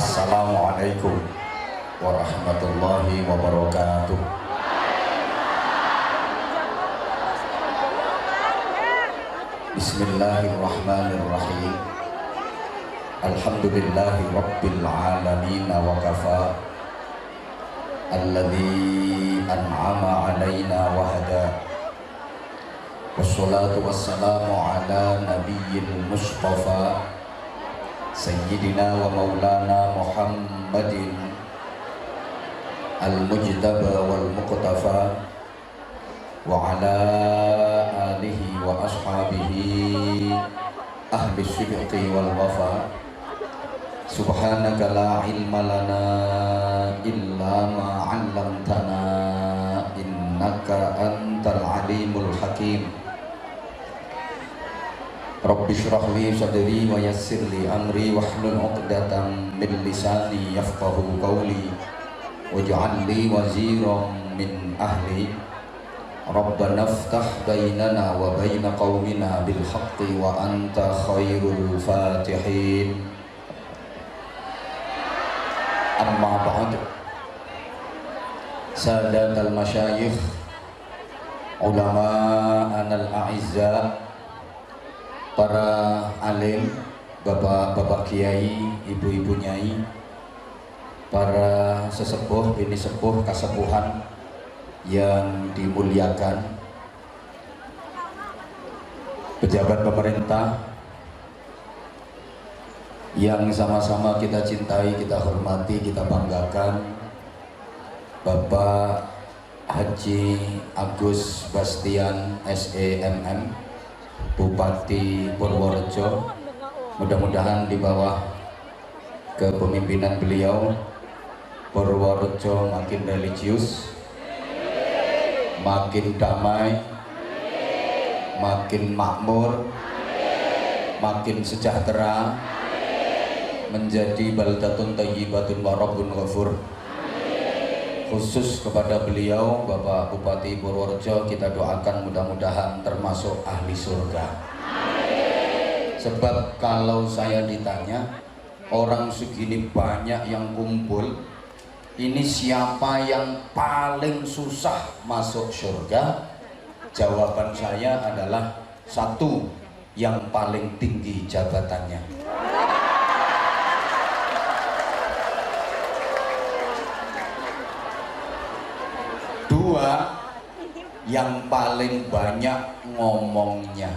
Assalamualaikum warahmatullahi wabarakatuh. Bismillahirrahmanirrahim. Alhamdulillahi rabbil alamin wa kafa. Alladzi an'ama alaina wa hada. Wassalatu wassalamu ala nabiyyil mustafa Sayyidina wa maulana Muhammadin al-mujtaba wal muqtafa wa ala alihi wa ashabihi ahli sidqi wal wafa. Subhanaka la ilma lana illa ma 'allamtana innaka antal alimul hakim. Rabbi shrah li sadri wa yassir li amri wahlul 'uqdatam min lisani yafqahu qawli waj'al li waziran min ahli. Rabbana iftah bainana wa baina qaumina bil haqqi wa anta khairul fatihin. Amma ba'd. Sadatul masyayikh, ulama anal a'izza, para alim, bapak-bapak kiai, ibu-ibu nyai, para sesepuh, bini sepuh, kasepuhan yang dimuliakan, pejabat pemerintah yang sama-sama kita cintai, kita hormati, kita banggakan, Bapak Haji Agus Bastian SEMM, Bupati Purworejo. Mudah-mudahan di bawah kepemimpinan beliau Purworejo makin religius, makin damai, makin makmur, makin sejahtera, menjadi baldatun thayyibatun wa rabbun ghafur. Khusus kepada beliau Bapak Bupati Purworejo, kita doakan mudah-mudahan termasuk ahli surga. Sebab kalau saya ditanya, orang segini banyak yang kumpul, ini siapa yang paling susah masuk surga? Jawaban saya adalah satu, yang paling tinggi jabatannya. Dua, yang paling banyak ngomongnya.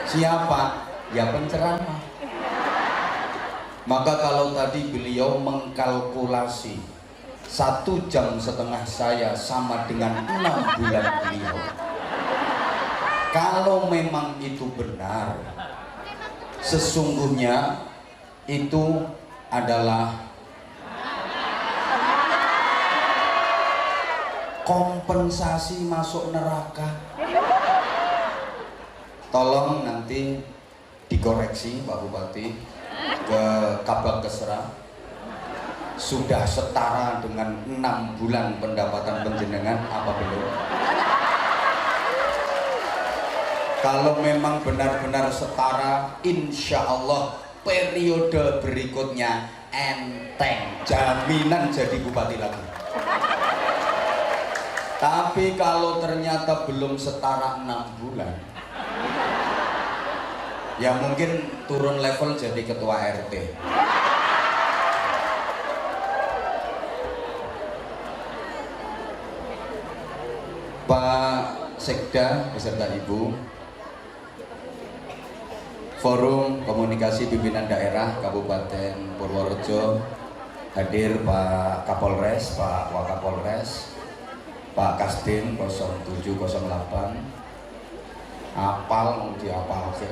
Siapa? Ya penceramah. Maka kalau tadi beliau mengkalkulasi 1,5 jam saya sama dengan 6 bulan beliau. Kalau memang itu benar, sesungguhnya itu adalah kompensasi masuk neraka. Tolong nanti dikoreksi Pak Bupati ke Kabag Kesra, sudah setara dengan 6 bulan pendapatan penjenengan apa belum? Kalau memang benar-benar setara, insya Allah periode berikutnya enteng, jaminan jadi bupati lagi. Tapi kalau ternyata belum setara 6 bulan, ya mungkin turun level jadi ketua RT. Pak Sekda beserta Ibu, Forum Komunikasi Pimpinan Daerah Kabupaten Purworejo, hadir Pak Kapolres, Pak Wakapolres, Pak Kasdim 0708, apal mau diapal sih,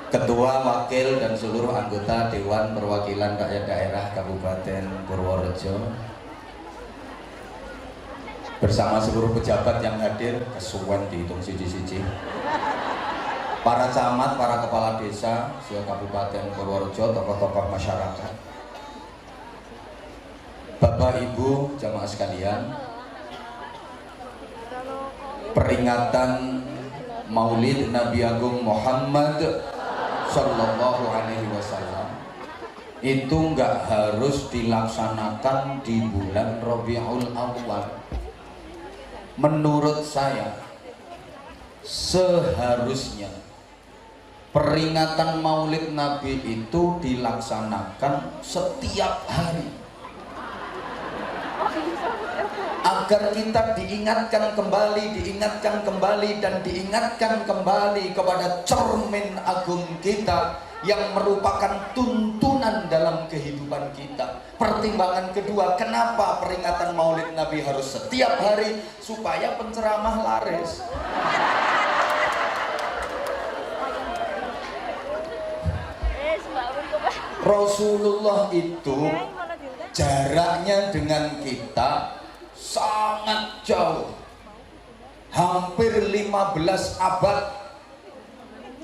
Ketua, Wakil, dan seluruh anggota Dewan Perwakilan Rakyat Daerah Kabupaten Purworejo, bersama seluruh pejabat yang hadir, kesuwen dihitung siji-siji, para camat, para kepala desa se-Kabupaten Purworejo, tokoh-tokoh masyarakat, Bapak Ibu jamaah sekalian, peringatan Maulid Nabi Agung Muhammad Sallallahu Alaihi Wasallam itu nggak harus dilaksanakan di bulan Rabiul Awal. Menurut saya seharusnya peringatan Maulid Nabi itu dilaksanakan setiap hari agar kita diingatkan kembali dan diingatkan kembali kepada cermin agung kita yang merupakan tuntunan dalam kehidupan kita. Pertimbangan kedua, kenapa peringatan Maulid Nabi harus setiap hari? Supaya penceramah laris. Rasulullah itu jaraknya dengan kita sangat jauh, hampir 15 abad.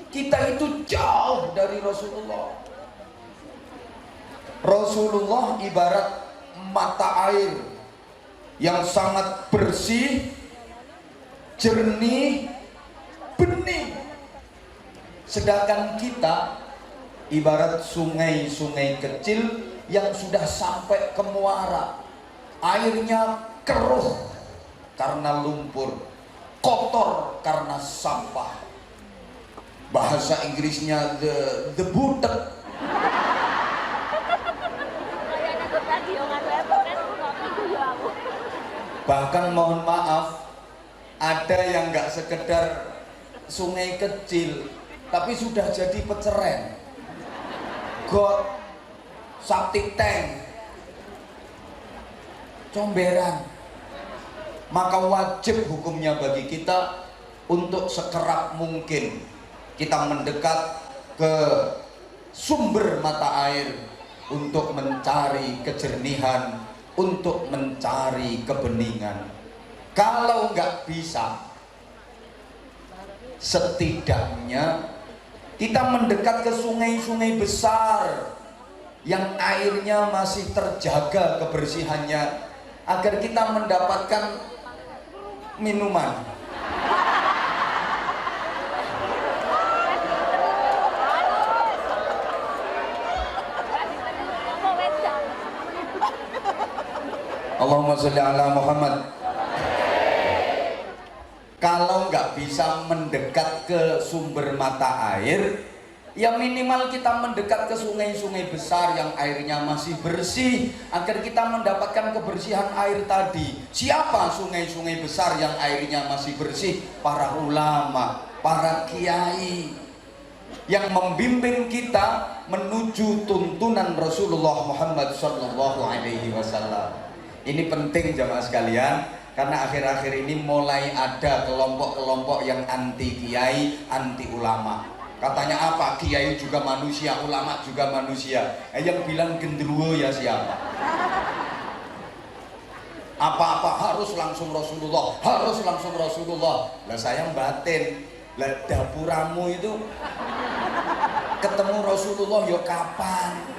Kita itu jauh dari Rasulullah. Rasulullah ibarat mata air yang sangat bersih, jernih, bening. Sedangkan kita ibarat sungai-sungai kecil yang sudah sampai ke muara. Airnya keruh karena lumpur, kotor karena sampah. Bahasa Inggrisnya the butek. Bahkan mohon maaf, ada yang nggak sekedar sungai kecil, tapi sudah jadi peceren, got, septic tank, comberan. Maka wajib hukumnya bagi kita untuk sekerap mungkin kita mendekat ke sumber mata air untuk mencari kejernihan, untuk mencari kebeningan. Kalau nggak bisa, setidaknya kita mendekat ke sungai-sungai besar yang airnya masih terjaga kebersihannya, agar kita mendapatkan minuman. Allahumma sholli ala Muhammad. Kalau nggak bisa mendekat ke sumber mata air, ya minimal kita mendekat ke sungai-sungai besar yang airnya masih bersih, agar kita mendapatkan kebersihan air tadi. Siapa sungai-sungai besar yang airnya masih bersih? Para ulama, para kiai yang membimbing kita menuju tuntunan Rasulullah Muhammad sallallahu alaihi wasallam. Ini penting jamaah sekalian, karena akhir-akhir ini mulai ada kelompok-kelompok yang anti kiai, anti ulama. Katanya apa? Kiai juga manusia, ulama juga manusia. Yang bilang genderuwo ya siapa? Apa-apa harus langsung Rasulullah, harus langsung Rasulullah. Lah saya batin, lah dapuramu itu ketemu Rasulullah yo kapan?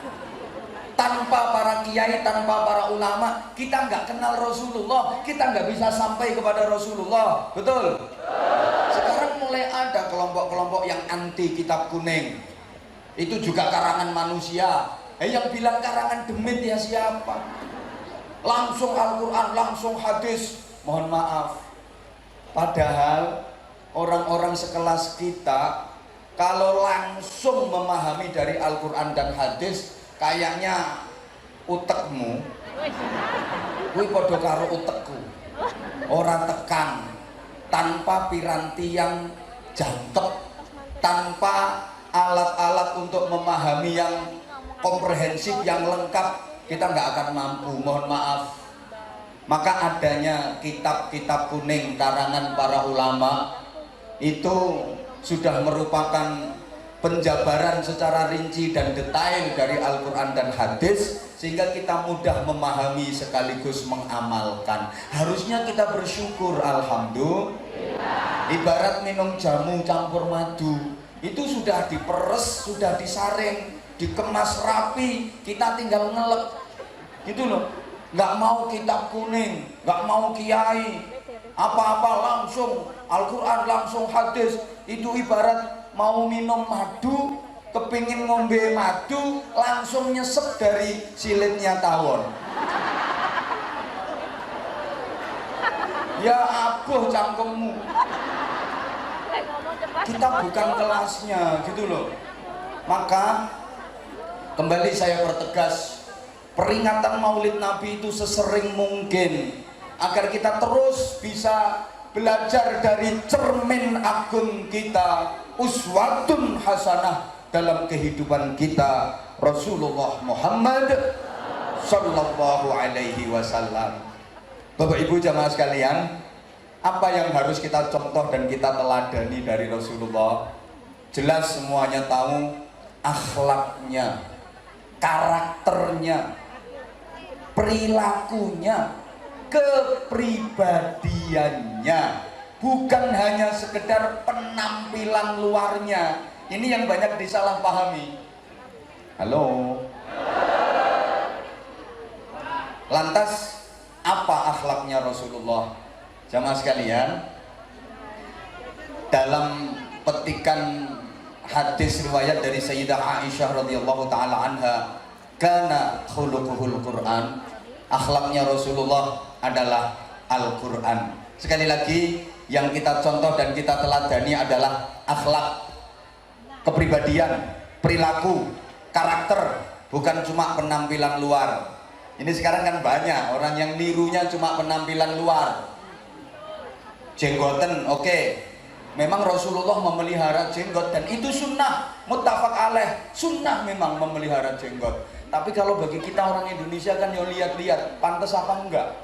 Tanpa para kiai, tanpa para ulama, kita nggak kenal Rasulullah, kita nggak bisa sampai kepada Rasulullah. Betul? Sekarang mulai ada kelompok-kelompok yang anti kitab kuning. Itu juga karangan manusia. Yang bilang karangan demit ya siapa? Langsung Al-Quran, langsung hadis. Mohon maaf. Padahal orang-orang sekelas kita, kalau langsung memahami dari Al-Quran dan hadis, kayaknya utekmu kuwi padha karo utekku, ora tekan, tanpa piranti yang jantep, tanpa alat-alat untuk memahami yang komprehensif, yang lengkap, kita nggak akan mampu. Mohon maaf. Maka adanya kitab-kitab kuning karangan para ulama itu sudah merupakan penjabaran secara rinci dan detail dari Al-Quran dan hadis, sehingga kita mudah memahami sekaligus mengamalkan. Harusnya kita bersyukur, alhamdulillah. Ibarat minum jamu campur madu, itu sudah diperes, sudah disaring, dikemas rapi, kita tinggal ngelek gitu loh. Nggak mau kitab kuning, nggak mau kiai, apa-apa langsung Al-Quran, langsung hadis. Itu ibarat mau minum madu kepingin ngombe madu langsung nyesep dari silitnya tawon. Ya abuh cangkemmu. Kita bukan kelasnya gitu loh. Maka kembali saya pertegas, peringatan Maulid Nabi itu sesering mungkin agar kita terus bisa belajar dari cermin agung kita, uswatun hasanah dalam kehidupan kita, Rasulullah Muhammad sallallahu alaihi wasallam. Bapak Ibu jamaah sekalian, apa yang harus kita contoh dan kita teladani dari Rasulullah? Jelas semuanya tahu akhlaknya, karakternya, perilakunya, kepribadiannya, bukan hanya sekedar penampilan luarnya. Ini yang banyak disalahpahami. Halo. Lantas apa akhlaknya Rasulullah? Jamaah sekalian, dalam petikan hadis riwayat dari Sayyidah Aisyah radhiyallahu taala anha, kana khuluquhul Quran, akhlaknya Rasulullah adalah Al-Quran. Sekali lagi, yang kita contoh dan kita teladani adalah akhlak, kepribadian, perilaku, karakter, bukan cuma penampilan luar. Ini sekarang kan banyak orang yang nirunya cuma penampilan luar. Jenggoten, oke. Memang Rasulullah memelihara jenggot dan itu sunnah, muttafaq alaih. Sunnah memang memelihara jenggot. Tapi kalau bagi kita orang Indonesia kan ya lihat-lihat, pantas apa enggak?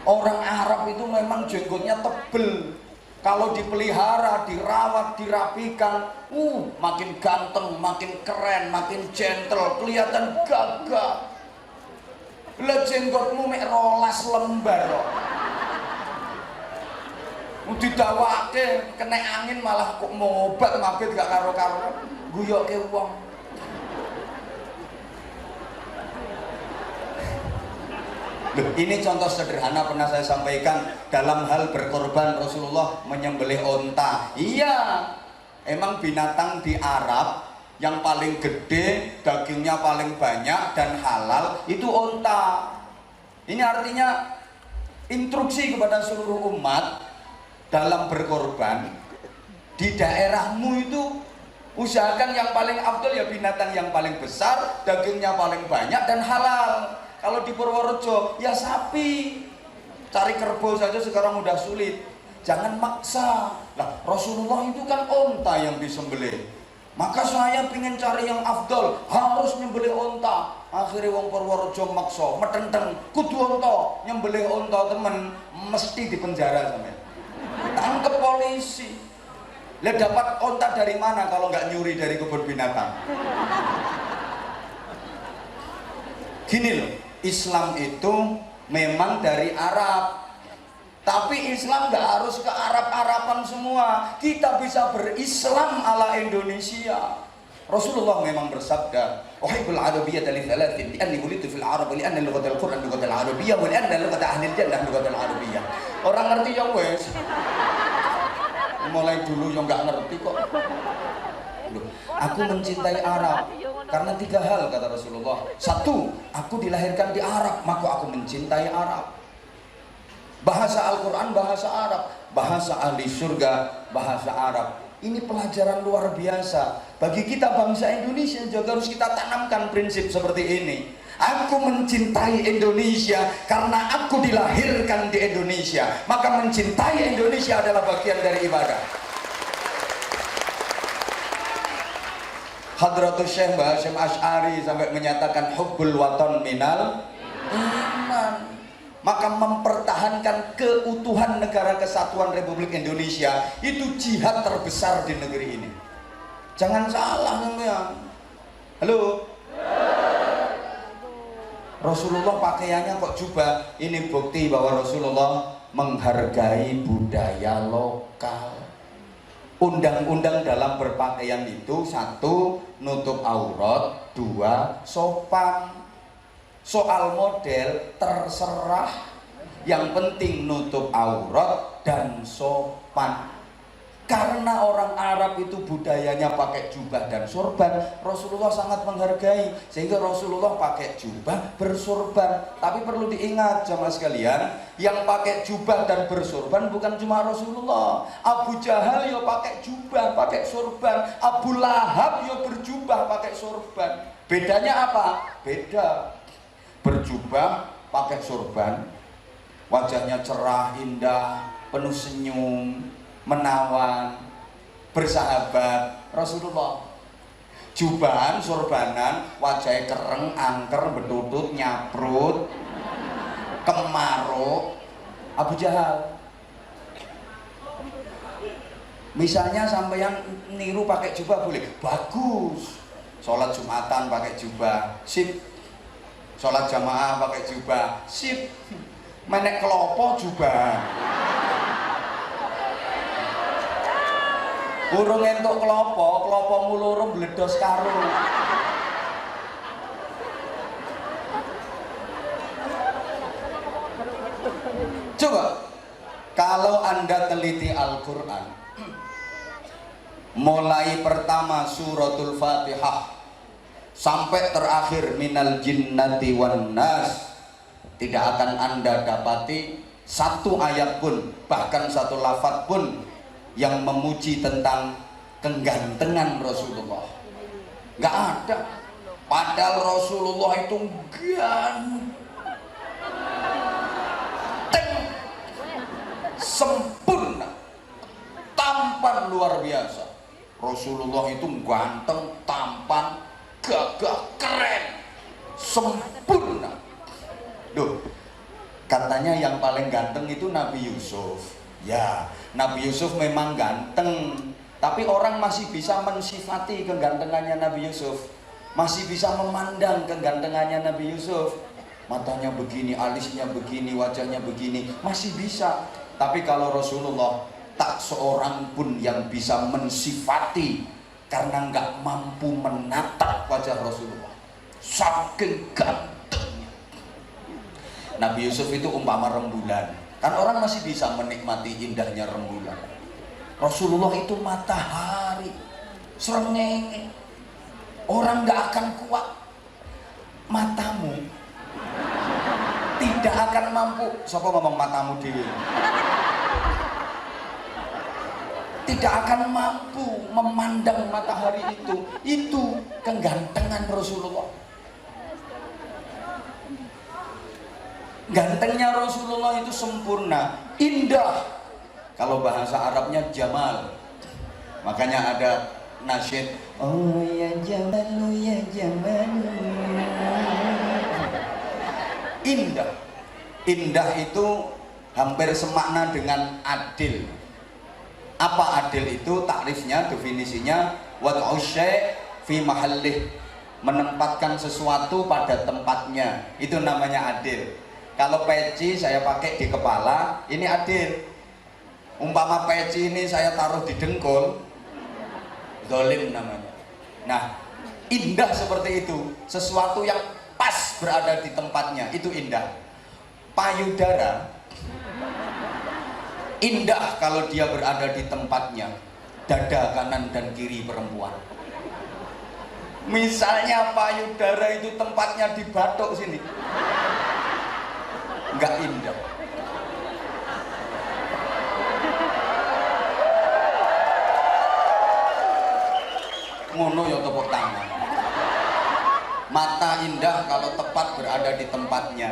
Orang Arab itu memang jenggotnya tebel. Kalau dipelihara, dirawat, dirapikan, makin ganteng, makin keren, makin gentle, kelihatan gagah. Lah jenggotmu mek 12 lembar kok. Didawake kena angin malah kok ngobat mabit gak karo-karo, guyoke wong. Ini contoh sederhana pernah saya sampaikan dalam hal berkorban. Rasulullah menyembelih onta. Iya, emang binatang di Arab yang paling gede, dagingnya paling banyak dan halal itu onta. Ini artinya instruksi kepada seluruh umat dalam berkorban di daerahmu itu usahakan yang paling afdol ya binatang yang paling besar, dagingnya paling banyak dan halal. Kalau di Purworejo ya sapi, cari kerbau saja sekarang udah sulit. Jangan maksa. Lah Rasulullah itu kan onta yang disembelih. Maka saya pengen cari yang afdol, harus nyembelih onta. Akhirnya wong Purworejo maksa, metenteng, kudu onta, nyembelih onta temen, mesti dipenjara sampe. Tangkep polisi. Lah dapat onta dari mana kalau nggak nyuri dari kebun binatang? Gini loh, Islam itu memang dari Arab, tapi Islam nggak harus ke Arab-Araban semua. Kita bisa berislam ala Indonesia. Rasulullah memang bersabda, "Uhibbul arabiyyah li thalathin, li'anni wulidtu fil Arab, li'anna lughatal Qur'an lughatal arabiyyah, wa li'anna lughata ahlil jannah lughatal arabiyyah." Orang ngerti ya wes. Mulai dulu yang nggak ngerti kok. Loh, aku mencintai Arab karena 3 hal kata Rasulullah. 1, aku dilahirkan di Arab, maka aku mencintai Arab. Bahasa Al-Quran bahasa Arab, bahasa ahli surga bahasa Arab. Ini pelajaran luar biasa. Bagi kita bangsa Indonesia juga harus kita tanamkan prinsip seperti ini. Aku mencintai Indonesia karena aku dilahirkan di Indonesia. Maka mencintai Indonesia adalah bagian dari ibadah. Hadratus Syekh Mbah Hasyim Asy'ari sampai menyatakan hubbul waton minal iman. Maka mempertahankan keutuhan negara kesatuan Republik Indonesia itu jihad terbesar di negeri ini. Jangan salah namanya. Halo. Rasulullah pakaiannya kok jubah. Ini bukti bahwa Rasulullah menghargai budaya lokal. Undang-undang dalam berpakaian itu 1, nutup aurat, 2, sopan. Soal model terserah, yang penting nutup aurat dan sopan. Karena orang Arab itu budayanya pakai jubah dan sorban, Rasulullah sangat menghargai, sehingga Rasulullah pakai jubah bersorban. Tapi perlu diingat jamaah sekalian, yang pakai jubah dan bersorban bukan cuma Rasulullah. Abu Jahal yo pakai jubah, pakai sorban. Abu Lahab yo berjubah, pakai sorban. Bedanya apa? Beda. Berjubah, pakai sorban, wajahnya cerah, indah, penuh senyum, menawan, bersahabat. Rasulullah jubahan, sorbanan, wajahnya kereng, angker, betutut, nyaprut, kemaruk. Abu Jahal. Misalnya sampai yang niru pakai jubah boleh, bagus. Sholat Jumatan pakai jubah, sip. Sholat jamaah pakai jubah, sip. Menek kelopo jubah. Urung entuk kelopo mulurung bledos karo. Coba kalau Anda teliti Al-Qur'an, mulai pertama suratul Fatihah sampai terakhir minal jinnati wan nas, tidak akan Anda dapati satu ayat pun, bahkan satu lafaz pun yang memuji tentang kegantengan Rasulullah. Nggak ada. Padahal Rasulullah itu ganteng, sempurna, tampan luar biasa. Rasulullah itu ganteng, tampan, gagah, keren, sempurna. Duh, katanya yang paling ganteng itu Nabi Yusuf. Ya, Nabi Yusuf memang ganteng, tapi orang masih bisa mensifati kegantengannya Nabi Yusuf, masih bisa memandang kegantengannya Nabi Yusuf. Matanya begini, alisnya begini, wajahnya begini, masih bisa. Tapi kalau Rasulullah, tak seorang pun yang bisa mensifati, karena nggak mampu menatap wajah Rasulullah, saking gantengnya. Nabi Yusuf itu umpama rembulan. Kan orang masih bisa menikmati indahnya rembulan. Rasulullah itu matahari, srengenge. Orang nggak akan kuat. Matamu tidak akan mampu. Siapa ngomong matamu dewi? Tidak akan mampu memandang matahari itu. Itu kegantengan Rasulullah. Gantengnya Rasulullah itu sempurna, indah. Kalau bahasa Arabnya jamal. Makanya ada nasyid, oh ya jamalu ya jamalu. Indah. Indah itu hampir semakna dengan adil. Apa adil itu? Takrifnya, definisinya, wad'u syai' fi mahallih, menempatkan sesuatu pada tempatnya. Itu namanya adil. Kalau peci saya pakai di kepala, ini adil. Umpama peci ini saya taruh di dengkul, zalim namanya. Nah, indah seperti itu. Sesuatu yang pas berada di tempatnya, itu indah. Payudara indah kalau dia berada di tempatnya. Dada kanan dan kiri perempuan. Misalnya payudara itu tempatnya di batok sini, nggak indah. Ngono ya tepuk tangan. Mata indah kalau tepat berada di tempatnya.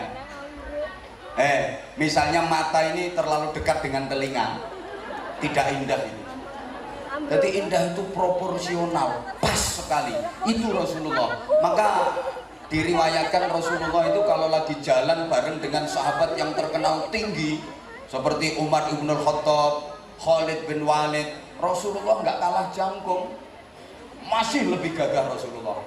Misalnya mata ini terlalu dekat dengan telinga, tidak indah itu. Jadi indah itu proporsional, pas sekali. Itu Rasulullah. Maka diriwayatkan Rasulullah itu kalau lagi jalan bareng dengan sahabat yang terkenal tinggi seperti Umar ibn Khattab, Khalid bin Walid, Rasulullah nggak kalah jangkung, masih lebih gagah Rasulullah.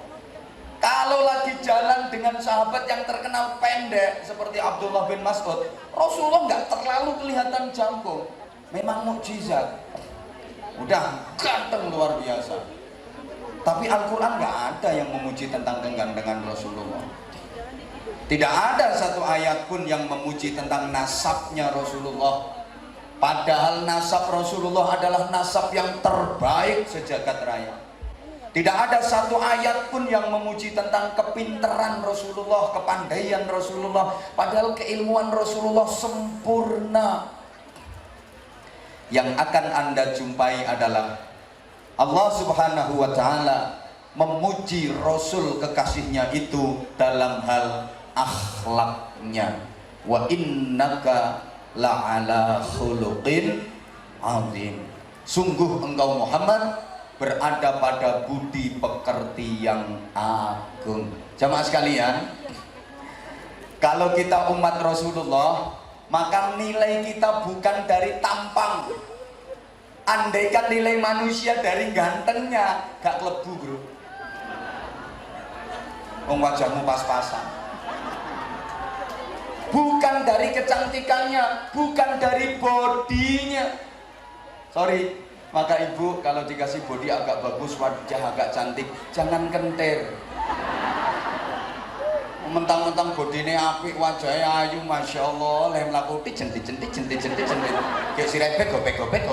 Kalau lagi jalan dengan sahabat yang terkenal pendek seperti Abdullah bin Mas'ud, Rasulullah nggak terlalu kelihatan jangkung. Memang mukjizat, udah ganteng luar biasa. Tapi Al-Quran nggak ada yang memuji tentang kegantengan Rasulullah. Tidak ada satu ayat pun yang memuji tentang nasabnya Rasulullah. Padahal nasab Rasulullah adalah nasab yang terbaik sejagat raya. Tidak ada satu ayat pun yang memuji tentang kepintaran Rasulullah, kepandaian Rasulullah. Padahal keilmuan Rasulullah sempurna. Yang akan Anda jumpai adalah Allah Subhanahu wa Ta'ala memuji Rasul kekasihnya itu dalam hal akhlaknya. Wa innaka la'ala khuluqin azim. Sungguh engkau Muhammad berada pada budi pekerti yang agung. Jamaah sekalian, kalau kita umat Rasulullah, maka nilai kita bukan dari tampang. Andaikan nilai manusia dari gantengnya, gak klebu bro. Wajahmu pas-pasan. Bukan dari kecantikannya, bukan dari bodinya. Sorry, maka ibu kalau dikasih bodi agak bagus, wajah agak cantik, jangan kentir. Mentang-mentang bodine apik, wajahnya ayu, masya Allah, lem lakuti jentit. Kayak si rebek, gopek.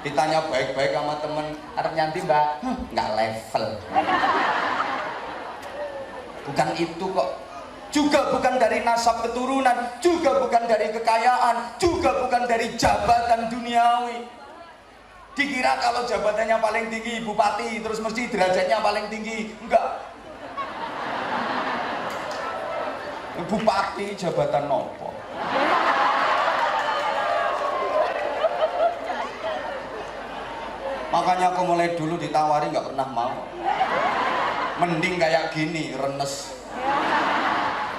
Ditanya baik-baik sama temen, arep nyanti mbak, nggak level. Bukan itu kok. Juga bukan dari nasab keturunan, juga bukan dari kekayaan, juga bukan dari jabatan duniawi. Dikira kalau jabatannya paling tinggi bupati, terus mesti derajatnya paling tinggi. Enggak. Bupati jabatan nopo. Makanya aku mulai dulu ditawari nggak pernah mau. Mending kayak gini, renes.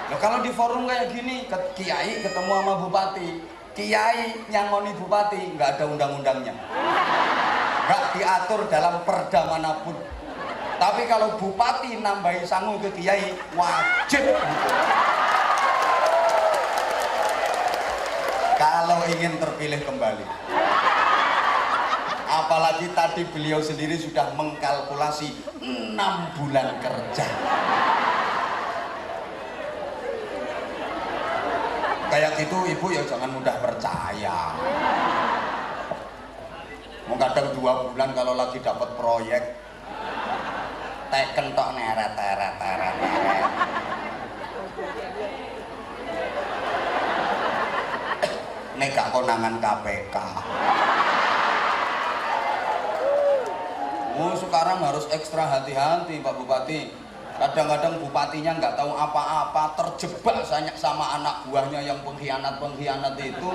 Nah, kalau di forum kayak gini, kiai ketemu sama bupati, kiai nyangoni bupati, nggak ada undang-undangnya, nggak diatur dalam perda manapun. Tapi kalau bupati nambahi sangu ke kiai, wajib. Kalau ingin terpilih kembali. Apalagi tadi beliau sendiri sudah mengkalkulasi 6 bulan kerja. Kayak gitu ibu ya jangan mudah percaya. Mau kadang 2 bulan kalau lagi dapat proyek, teken tok neret. Nek gak konangan KPK. Oh, sekarang harus ekstra hati-hati Pak Bupati. Kadang-kadang bupatinya nggak tahu apa-apa, terjebak sama anak buahnya yang pengkhianat itu.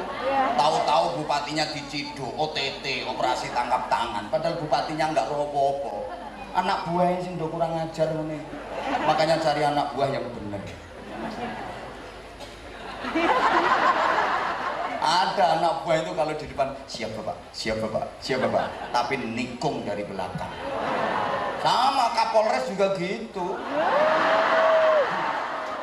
Tahu-tahu bupatinya diciduk, OTT, operasi tangkap tangan. Padahal bupatinya nggak ropo-opo. Anak buahnya sih udah kurang ajar nih. Makanya cari anak buah yang benar. Ada anak buah itu kalau di depan siap bapak, tapi nikung dari belakang. Sama Kapolres juga gitu.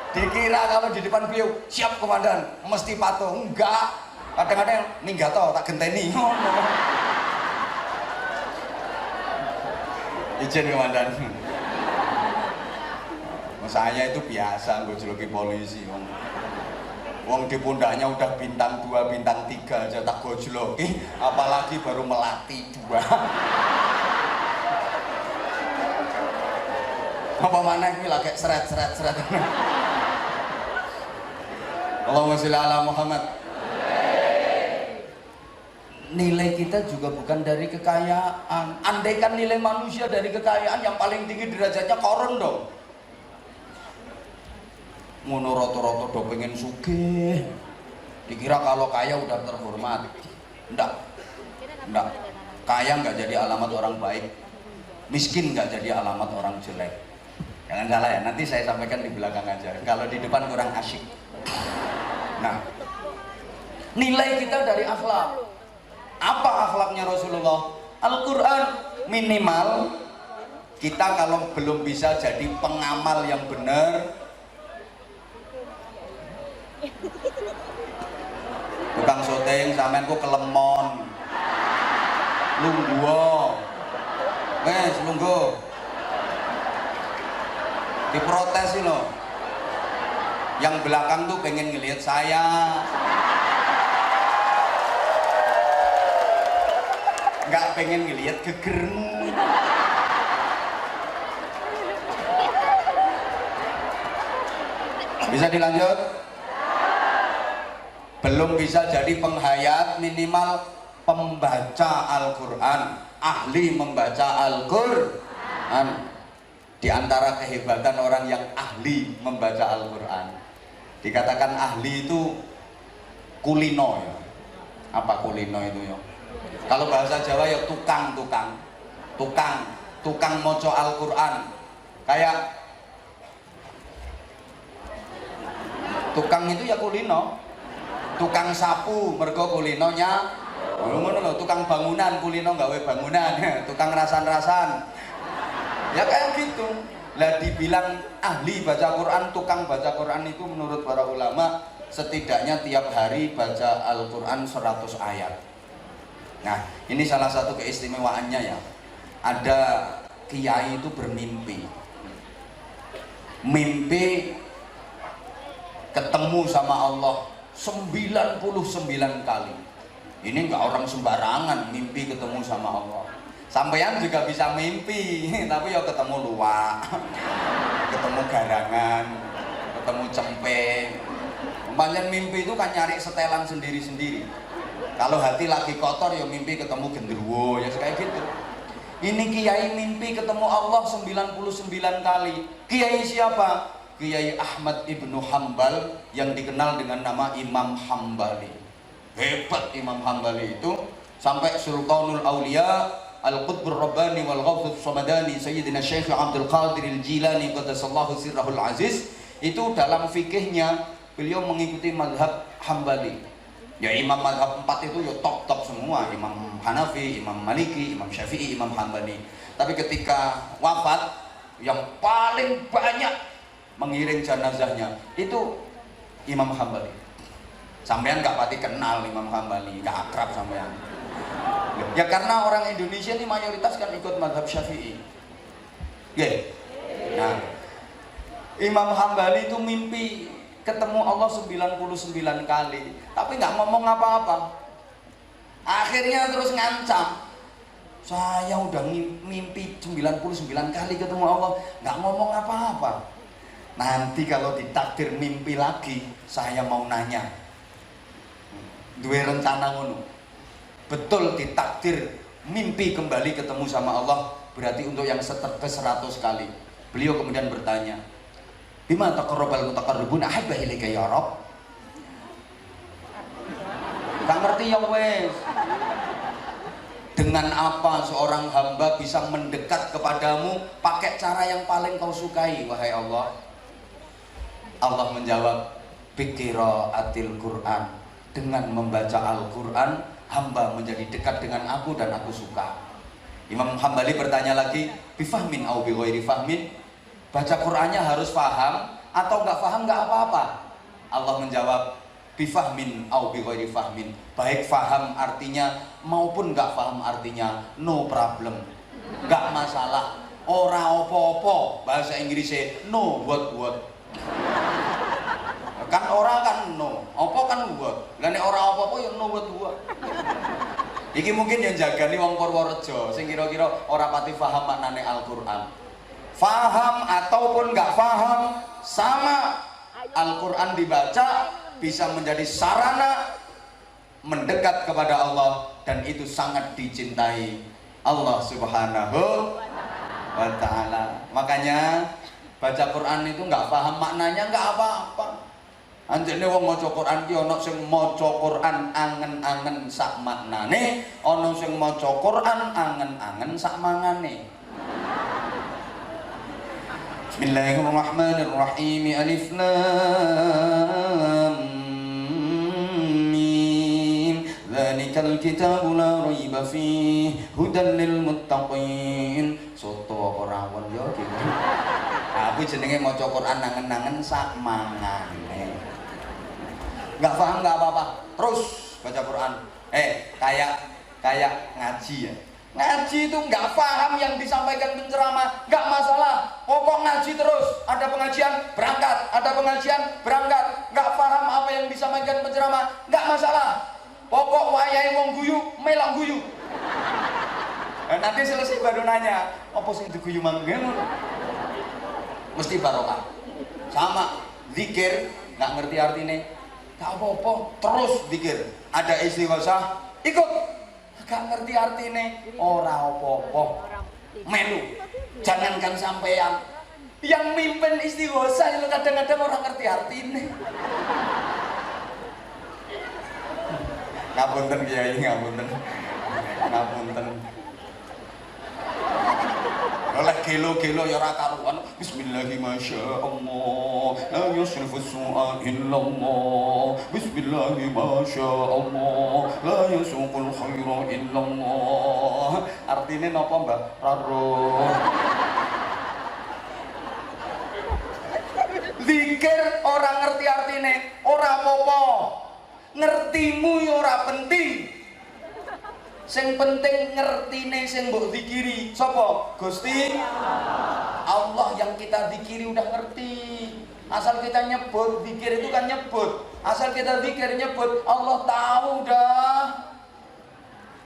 Dikira kalau di depan beliau siap komandan, mesti patuh. Enggak. Kadang-kadang minggat tau tak genteni. Izin komandan. Saya itu biasa ngejuluki polisi. Wong di pundaknya udah bintang 2, bintang 3 aja tak gojloki, apalagi baru melati 2. Apa mana ini lagi seret. Allahumma sholli ala Muhammad. Nilai kita juga bukan dari kekayaan. Andaikan nilai manusia dari kekayaan, yang paling tinggi derajatnya koron dong. Ngono roto-roto do pengen sugih. Dikira kalau kaya udah terhormat. Enggak. Kaya nggak jadi alamat orang baik. Miskin nggak jadi alamat orang jelek. Jangan salah ya, nanti saya sampaikan di belakang aja. Kalau di depan kurang asyik. Nah, nilai kita dari akhlak. Apa akhlaknya Rasulullah? Al-Quran minimal. Kita kalau belum bisa jadi pengamal yang benar, tukang syuting sampean ku kelemon lungguh lungguh diprotes sih loh, yang belakang tuh pengen ngelihat saya, nggak pengen ngelihat gegermu. Bisa dilanjut? Belum bisa jadi penghayat, minimal pembaca Al-Quran, ahli membaca Al-Quran. Di antara kehebatan orang yang ahli membaca Al-Quran, dikatakan ahli itu kulino ya. Apa kulino itu ya? Kalau bahasa Jawa ya tukang moco Al-Quran. Kayak tukang itu ya kulino, tukang sapu mergo kulinonya ngono lho, tukang bangunan kulino gawe bangunan, tukang rasan-rasan ya kayak gitu lah. Dibilang ahli baca Quran, tukang baca Quran itu menurut para ulama setidaknya tiap hari baca Al-Quran 100 ayat. Nah ini salah satu keistimewaannya ya. Ada kiai itu bermimpi, mimpi ketemu sama Allah 99 kali. Ini enggak orang sembarangan mimpi ketemu sama Allah. Sampeyan juga bisa mimpi, tapi ya ketemu luwak, ketemu garangan, ketemu cempe. Umpamanya mimpi itu kan nyari setelan sendiri-sendiri. Kalau hati lagi kotor ya mimpi ketemu genderuwo, ya kayak gitu. Ini kiai mimpi ketemu Allah 99 kali. Kiai siapa? Kiai Ahmad Ibnu Hambal yang dikenal dengan nama Imam Hambali. Hebat Imam Hambali itu, sampai Sultanul Aulia Al-Qutbur Rabbani wal Ghawthus Samadani Sayyidina Syekh Abdul Qadir Al-Jilani qaddasallahu sirrahul aziz, itu dalam fikihnya beliau mengikuti mazhab Hambali. Ya imam mazhab 4 itu ya top semua, Imam Hanafi, Imam Maliki, Imam Syafi'i, Imam Hambali. Tapi ketika wafat yang paling banyak mengiring jenazahnya itu Imam Hambali. Sampean nggak pati kenal Imam Hambali, nggak akrab sampean. Ya karena orang Indonesia ini mayoritas kan ikut mazhab Syafi'i. Yeah. Nah, Imam Hambali itu mimpi ketemu Allah 99 kali, tapi nggak ngomong apa-apa. Akhirnya terus ngancam, saya udah mimpi 99 kali ketemu Allah, nggak ngomong apa-apa. Nanti kalau ditakdir mimpi lagi, saya mau nanya. Dua rencana ngono. Betul ditakdir mimpi kembali ketemu sama Allah, berarti untuk yang ke-100 kali. Beliau kemudian bertanya, bima taqarrabal mutaqarribun ahabba ilaika ya Rabb? Gak ngerti ya wes. Dengan apa seorang hamba bisa mendekat kepadamu pakai cara yang paling kau sukai, wahai Allah? Allah menjawab, biqiraatil Quran, dengan membaca Al-Quran hamba menjadi dekat dengan aku dan aku suka. Imam Hambali bertanya lagi, bifahmin au bi ghairi fahmin, baca Qurannya harus paham atau nggak paham nggak apa-apa? Allah menjawab, bifahmin au bi ghairi fahmin, baik paham artinya maupun nggak paham artinya, no problem, nggak masalah, ora opo-opo, bahasa Inggrisnya no what. Kan ora kan no, opo kan what. Lah nek ora opo-opo ya no what. Iki mungkin yang jagani wong Purworejo sing kira-kira ora pati paham maknane Al-Qur'an. Faham ataupun nggak paham sama, Al-Qur'an dibaca bisa menjadi sarana mendekat kepada Allah, dan itu sangat dicintai Allah Subhanahu wa ta'ala. Makanya baca Quran itu nggak paham maknanya nggak apa-apa. Anjene wong maca Quran ki ana sing maca Quran angen-angen sak maknane, ana sing maca Quran angen-angen sak mangane. Bismillahirrahmanirrahim. Alif lam mim. Dzalikal kitabu la raiba fihi hudan lil muttaqin. Soto ora rawon yo iki. Aku jenenge maca Quran nangen-nangen sak mangane. Enggak paham enggak apa-apa. Terus baca Quran. Kayak ngaji ya. Ngaji itu enggak paham yang disampaikan penceramah, enggak masalah. Pokok ngaji terus. Ada pengajian berangkat, ada pengajian berangkat. Enggak paham apa yang disampaikan penceramah, enggak masalah. Pokok wayahe wong guyu, melok guyu. Nanti selesai baru nanya, apa sing diguyu manggen? Mesti barokah. Sama zikir, nggak ngerti artinya, gak apa-apa, terus zikir. Ada istighosah, ikut. Gak ngerti artinya, ora apa-apa, melu. Jangankan sampean yang mimpin istighosah itu kadang-kadang orang ngerti artinya. Ngapunten Kiai, ngapunten. Oleh gelo-gelo ya ora karuan. Bismillahirrahmanirrahim. La yusrifu su'a illallah. Bismillahirrahmanirrahim. La yasuqul khaira illallah. Artinya napa, Mbak? Raro. Zikir orang ngerti artinya, ora apa-apa. Ngertimu ya ora penting. Sing penting ngertine sing mbok zikiri sapa? Gusti Allah. Yang kita zikiri udah ngerti. Asal kita nyebut, zikir itu kan nyebut. Asal kita zikir nyebut, Allah tahu dah.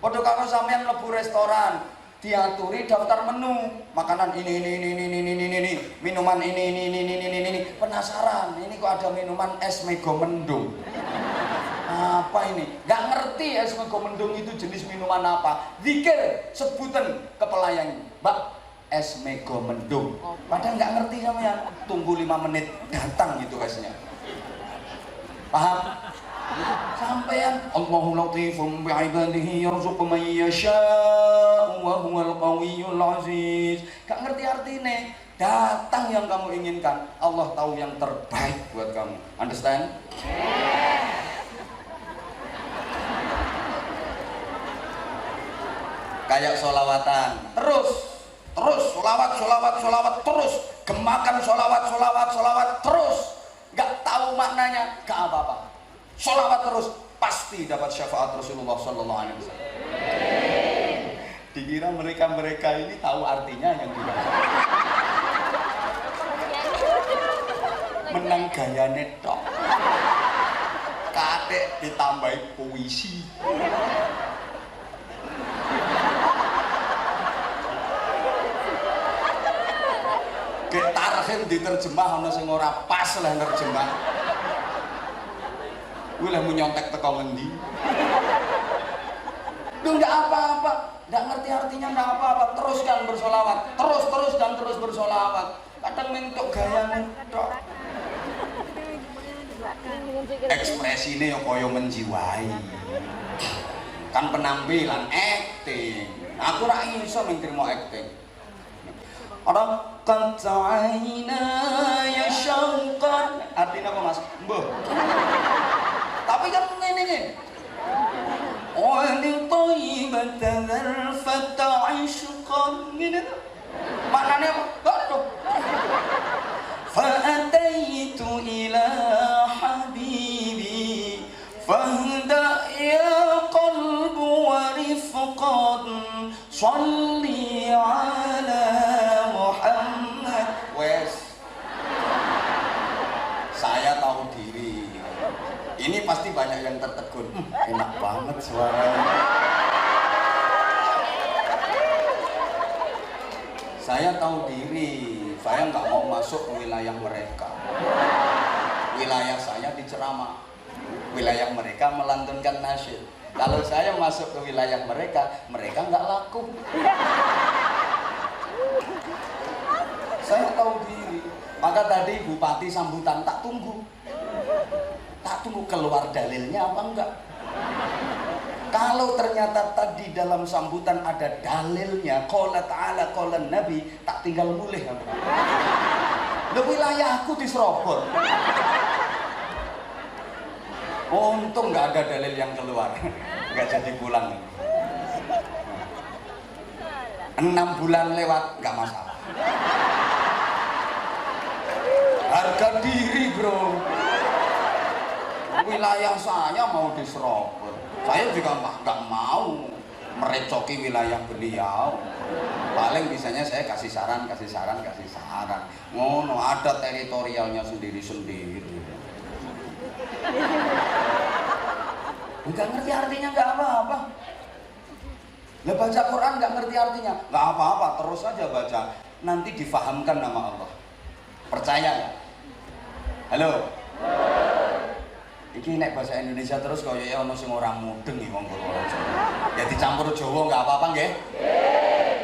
Padha karo sampean mlebu restoran, diaturi daftar menu, makanan ini, minuman ini. Penasaran, ini kok ada minuman es mego mendung. Apa ini? Gak ngerti es mego mendung itu jenis minuman apa. Zikir sebutan ke pelayan, Mbak, es mego mendung. Padahal gak ngerti sampean. Tunggu 5 menit datang itu esnya. Paham? Sampean Allahu latifum bi'ibadihi yarzuqu man yasha'u wa huwal qawiyyul aziz. Gak ngerti artinya. Datang yang kamu inginkan. Allah tahu yang terbaik buat kamu. Understand? Kayak sholawatan, terus sholawat terus, gemakan sholawat terus, nggak tahu maknanya, nggak apa-apa, sholawat terus, pasti dapat syafaat Rasulullah Sallallahu Alaihi Wasallam. Dikira mereka ini tahu artinya yang dibaca. Menang gayane tok, kadek ditambahi puisi. Getar sing diterjemah ana sing ora pas lah nerjemah. Kuwi lah nyontek teko ngendi? Duh, enggak apa-apa, enggak ngerti artinya enggak apa-apa, teruskan bersolawat, terus bersolawat. Kadang mentok gayane tok. Ekspresine yo kaya menjiwai. Kan penampilan acting. Aku ora iso ning trimo acting. Raqqat 'ainaya syauqan. Artinya apa, Mas? Mbah. Tapi kan ngene. Wa li thayyibatan zarfata 'ishqan. Ngene tuh. Maknane apa? Aduh. Fa ataitu ila habibi fahda ya qalbu wa rifqan shalli ala Muhammad. Wes, saya tahu diri. Ini pasti banyak yang tertegun. Enak banget suaranya. Saya tahu diri. Saya nggak mau masuk ke wilayah mereka. Wilayah saya diceramah. Wilayah mereka melantunkan nasyid. Kalau saya masuk ke wilayah mereka nggak laku. Saya tahu diri. Maka tadi bupati sambutan tak tunggu keluar dalilnya apa enggak. Kalau ternyata tadi dalam sambutan ada dalilnya, qala ta'ala qala nabi, tak tinggal mulih. Lho, wilayahku diserobot. Untung nggak ada dalil yang keluar, nggak jadi pulang. 6 bulan lewat nggak masalah. Harga diri, bro. Wilayah saya mau diserobot. Saya juga nggak mau merecoki wilayah beliau. Paling bisanya saya kasih saran. Ngono, ada teritorialnya sendiri-sendiri. Enggak ngerti artinya nggak apa-apa. Lah baca Quran nggak ngerti artinya, nggak apa-apa, terus aja baca. Nanti difahamkan nama Allah. Percaya nggak? Halo? Iki nek bahasa Indonesia terus kaya ya ono sing ora mudeng iki wong Purworejo. Ya dicampur Jawa nggak apa-apa nggih?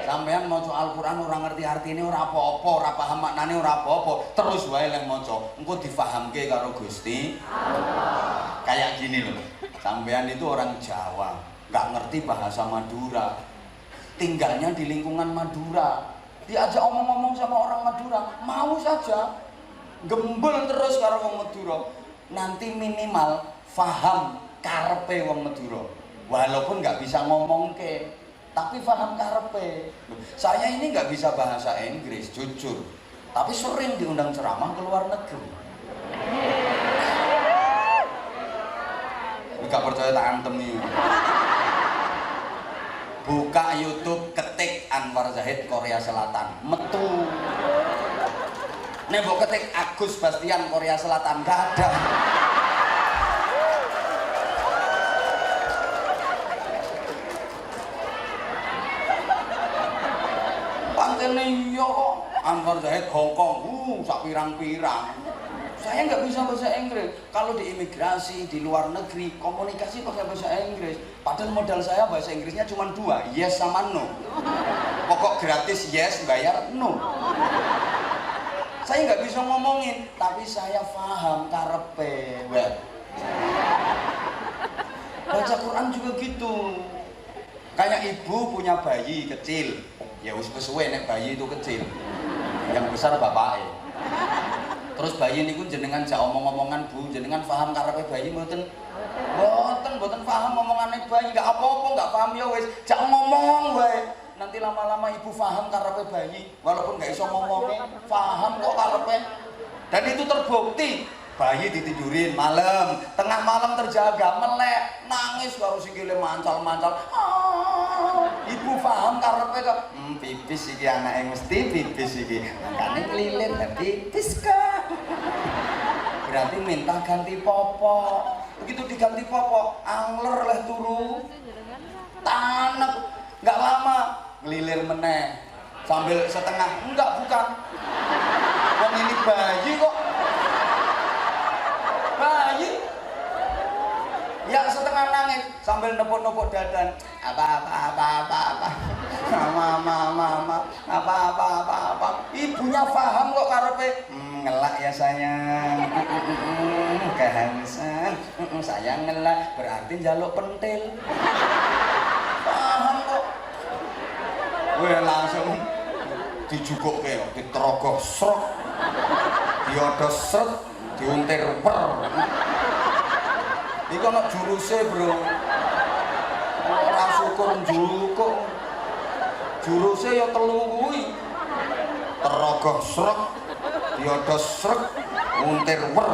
Sampeyan maca Al-Qur'an ora ngerti artine ora apa-apa, ora paham maknane ora apa-apa, terus wae lek maca, engko difahamke karo Gusti Allah. Kayak gini loh. Sampeyan itu orang Jawa, nggak ngerti bahasa Madura, tinggalnya di lingkungan Madura, diajak omong-omong sama orang Madura, mau saja gembel terus karo wong Madura, nanti minimal paham karepe wong Madura, walaupun nggak bisa ngomong tapi paham karepe. Saya ini nggak bisa bahasa Inggris, jujur, tapi sering diundang ceramah ke luar negeri. Gak percaya tak antem nih. Buka YouTube, ketik Anwar Zahid Korea Selatan, metu. Nek mbok ketik Agus Bastian Korea Selatan, gak ada. Pantene yo Anwar Zahid Hong Kong, sak pirang-pirang. Saya nggak bisa bahasa Inggris. Kalau di imigrasi, di luar negeri, komunikasi pakai bahasa Inggris. Padahal modal saya bahasa Inggrisnya cuma 2, yes sama no. Pokok gratis yes, bayar no. Saya nggak bisa ngomongin, tapi saya paham karepe. Baca Quran juga gitu. Kayak ibu punya bayi kecil, ya wis suwe nek bayi itu kecil. Yang besar bapaknya. Terus bayi niku jenengan jak omong-omongan Bu, jenengan paham karepe bayi mboten? Mboten paham omongane bayi, enggak apa-apa, enggak paham ya wis, jak ngomong wae. Nanti lama-lama ibu paham karepe bayi, walaupun enggak iso ngomongnya, paham kok karepe. Dan itu terbukti. Bayi ditidurin malam, tengah malam terjaga, melek, nangis baru sikile mancal-mancal. Ibu paham karepe kok, pipis iki anake mesti pipis iki. Makane kelilit pipis kak. Berarti minta ganti popok. Begitu diganti popok, angler leh turu. Tanek, nggak lama ngelilir meneh. Sambil setengah, enggak bukan. Wong ini bayi kok. Bayi ya setengah nangis sambil nepuk-nepuk dadan apa mama apa ibunya paham kok karepe ngelak ya sayang kehausan sayang ngelak berarti njaluk pentil paham kok langsung dijukuke diterogoh srok diodos sret diuntir per. Iku ana juruse, Bro. Ora syukur njukuk. Juruse ya telu kuwi. Terogoh srek, diodos srek, untir wer.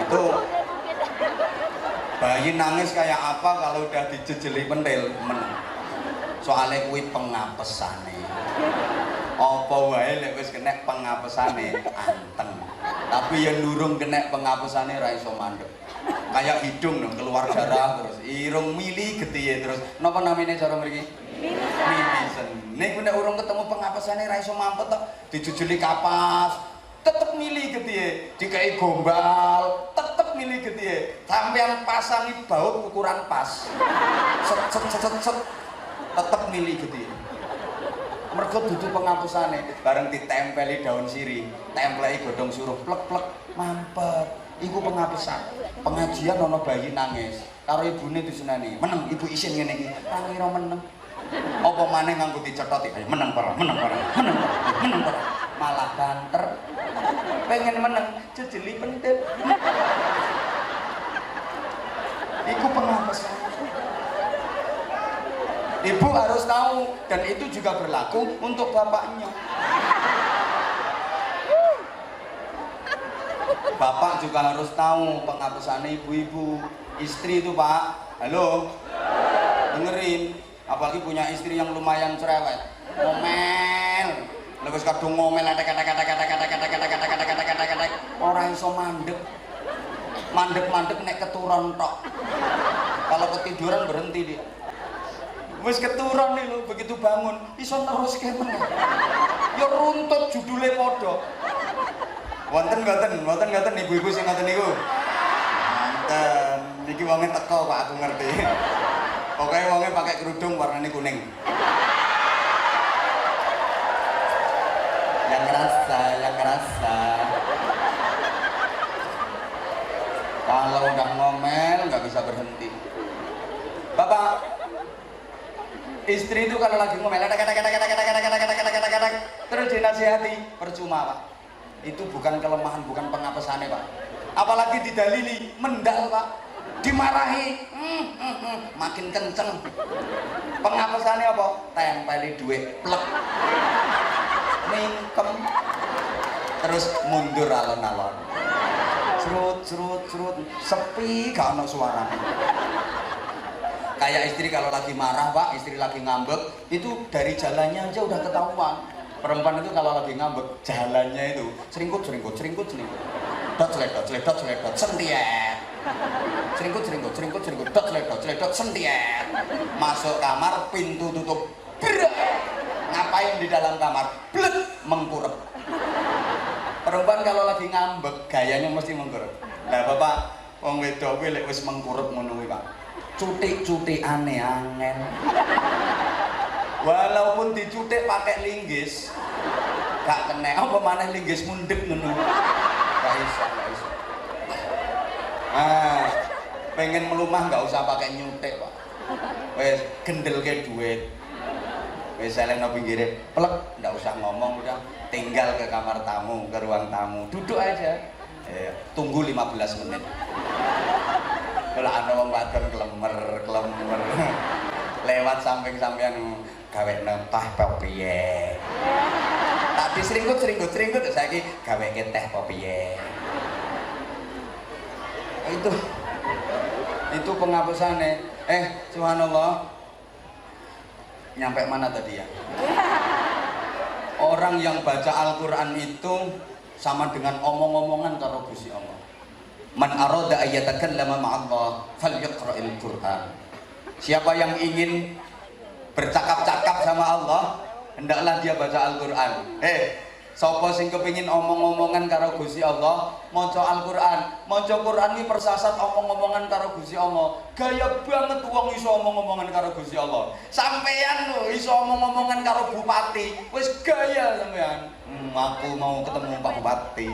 Itu bayi nangis kayak apa kalau udah dijejeli pentil meneng. Soalnya kuwi pengapesane. Apa wae lek wis kena pengapesane anteng. Tapi yang durung kena pengapesane ra iso mandek. Kayak hidung dong keluar darah terus, irung mili getihe terus. Napa namine cara mriki? Mimisen. Nek nek urung ketemu pengapesane ra iso mampet tok, dijujuli kapas, tetep mili getihe. Dikai gombal, tetep mili getihe. Sampeyan pasangi baut ukuran pas. Set tetep mili getihe. Mergo dudu penghapusane bareng ditempeli daun sirih, templeki godhong suruh plek-plek mampet. Iku penghapusan. Pengajian ana bayi nangis, karo ibune diseneni. Meneng ibu isin ngene iki. Ra ngira meneng. Apa maneh nganggo dicethoti, meneng para. Malah banter. Pengen meneng, jejeli pentil. Iku penghapusan. Ibu harus tahu dan itu juga berlaku untuk bapaknya. Bapak juga harus tahu penghapusannya ibu-ibu. Istri itu Pak, halo, dengerin. Apalagi punya istri yang lumayan cerewet, ngomel, lebih kadung ngomel, orang iso mandek. Mandek-mandek nek keturun tok. Kalau ketiduran berhenti dia. Wis keturun nih lho, begitu bangun iso terus kemen. Ya runtut judule padha. Wonten ibu-ibu sing ngoten niku. Wonten. Niki wonge teko Pak, aku ngerti. Pokoke wonge pakai kerudung warnane kuning. Yang kerasa. Kalau udah ngomel nggak bisa berhenti. Bapak, istri itu kalau lagi ngomel terus dinasihati, percuma Pak. Itu bukan kelemahan, bukan pengapesannya Pak. Apalagi didalili, mendal Pak. Dimarahi, makin kenceng. Pengapesannya apa? Tempeli duit, plek. Mingkem. Terus mundur alon-alon. Cerut, sepi gak ono suara. Kayak istri kalau lagi marah Pak, istri lagi ngambek, itu dari jalannya aja udah ketahuan. Perempuan itu kalau lagi ngambek, jalannya itu seringkut. Dot sledot, sentiet. Seringkut, dot sledot, sentiet. Masuk kamar, pintu tutup. Berat. Ngapain di dalam kamar? Blek, mengkurep. Perempuan kalau lagi ngambek, gayanya mesti mengkurep. Nah Bapak, wong wedok kuwi lek wis mengkurep ngono kuwi Pak. Cutik aneh angin. Walaupun dicutik pakai linggis, gak kena. Apa maneh linggis mundek ngono. Gak iso. Pengen melumah nggak usah pakai nyutik Pak. Wes gendel ke duit. Wes seleno pinggire, plek, nggak usah ngomong udah. Tinggal ke kamar tamu, ke ruang tamu, duduk aja. Tunggu 15 menit. Kalau ana wong wadon klemer. Lewat samping sampean gawe nempah apa piye. Tadi seringkut saiki gawe teh apa piye. Itu penghapusannya. Subhanallah. Nyampe mana tadi ya? Orang yang baca Al-Quran itu sama dengan omong-omongan karo Gusti Allah. Man arada ayatakallama ma'allah falyaqra'il Qur'an. Siapa yang ingin bercakap-cakap sama Allah, hendaklah dia baca Al-Quran. Sapa sing kepingin omong-omongan karo Gusti Allah, maca Al-Qur'an. Maca Qur'an iki persasat omong-omongan karo Gusti Allah. Gaya banget wong iso omong-omongan karo Gusti Allah. Sampeyan lho iso omong-omongan karo bupati, wis gaya sampean. Aku mau ketemu Pak Bupati.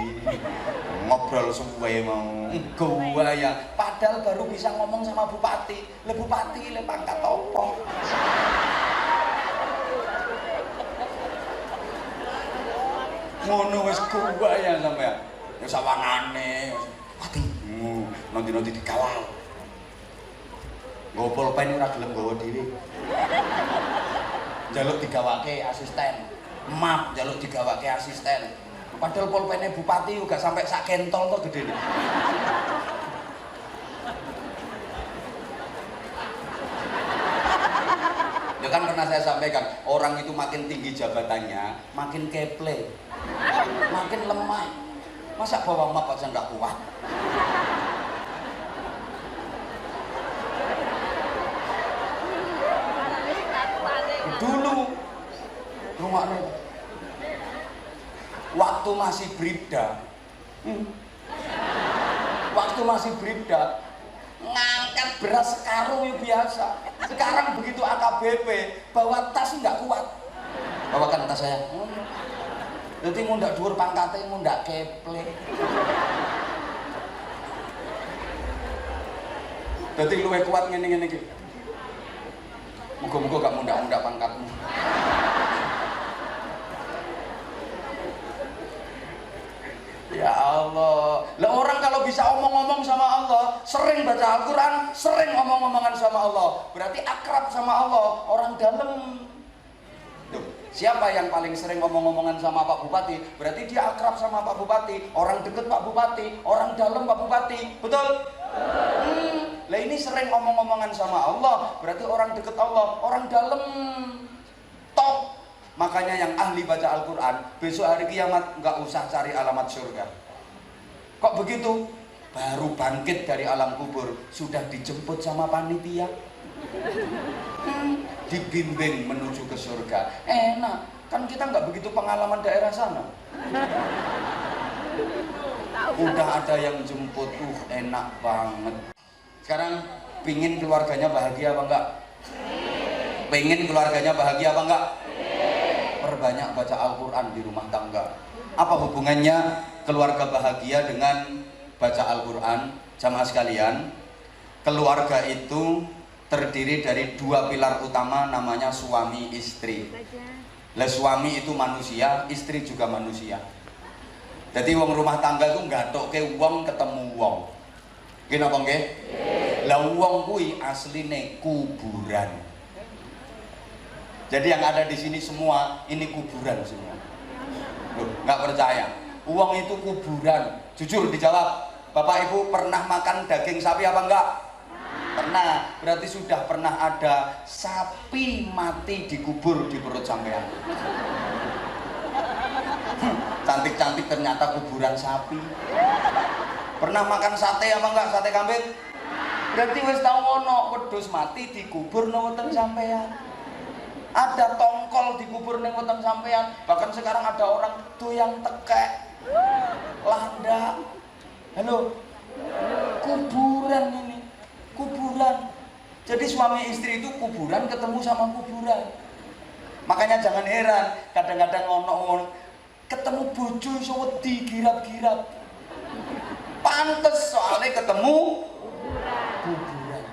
Ngobrol suwe mau. Gaya. Padahal baru bisa ngomong sama bupati. Le bupati le pangkat opo? Ngono wis kuwaya sampean. Ya sawangane. Pati. Nanti dikawal. Nggo pulpen ora gelem nggawa dhewe. Njaluk digawake asisten. Map njaluk digawake asisten. Padahal pulpene bupati juga sampai sak kentol to gedene. Ya kan pernah saya sampaikan, orang itu makin tinggi jabatannya, makin keple. Makin lemah. Masa bawa map aja nggak kuat? Dulu rumahnya waktu masih bribda ngangkat beras sekarung ya biasa. Sekarang begitu AKBP bawa tas nggak kuat. Bawakan tas saya. Jadi mundak dhuwur pangkate mundak keple. Dadi luwih kuat ngene-ngene iki. Muga-muga gak mundak-mundak pangkatmu. Ya Allah. Lah orang kalau bisa omong-omong sama Allah, sering baca Al-Qur'an, sering omong-omongan sama Allah, berarti akrab sama Allah, orang dalam. Siapa yang paling sering omong-omongan sama Pak Bupati? Berarti dia akrab sama Pak Bupati, orang deket Pak Bupati, orang dalam Pak Bupati, betul? Lah ini sering omong-omongan sama Allah, berarti orang deket Allah, orang dalam. Top. Makanya yang ahli baca Al-Quran, besok hari kiamat nggak usah cari alamat surga. Kok begitu? baru bangkit dari alam kubur sudah dijemput sama panitia, dibimbing menuju ke surga. Enak kan, kita nggak begitu pengalaman daerah sana. Udah ada yang jemput, enak banget. Sekarang pingin keluarganya bahagia apa enggak? Pengen keluarganya bahagia apa enggak? Perbanyak baca Al-Quran di rumah tangga. Apa hubungannya keluarga bahagia dengan baca Al-Quran? Jamaah sekalian, keluarga itu terdiri dari dua pilar utama, namanya suami istri. Lah suami itu manusia, istri juga manusia. Jadi wong rumah tangga itu nggathukke wong ketemu wong. Nggih napa nggih? Lah wong kuwi asline kuburan. Jadi yang ada di sini semua ini kuburan semua. Loh, nggak percaya? Uang itu kuburan. Jujur dijawab. Bapak Ibu pernah makan daging sapi apa enggak? Pernah. Berarti sudah pernah ada sapi mati dikubur di perut sampean. Cantik-cantik ternyata kuburan sapi. Pernah makan sate apa enggak? Sate kambing? Berarti wis tau ono wedhus mati dikubur nang weteng sampean. Ada tongkol dikubur nang weteng sampean. Bahkan sekarang ada orang doyang tekek, landa. Halo, kuburan ini, kuburan. Jadi suami istri itu kuburan ketemu sama kuburan. Makanya jangan heran, kadang-kadang ono ketemu bojo iso wedi girap-girap. Pantes soalnya ketemu kuburan.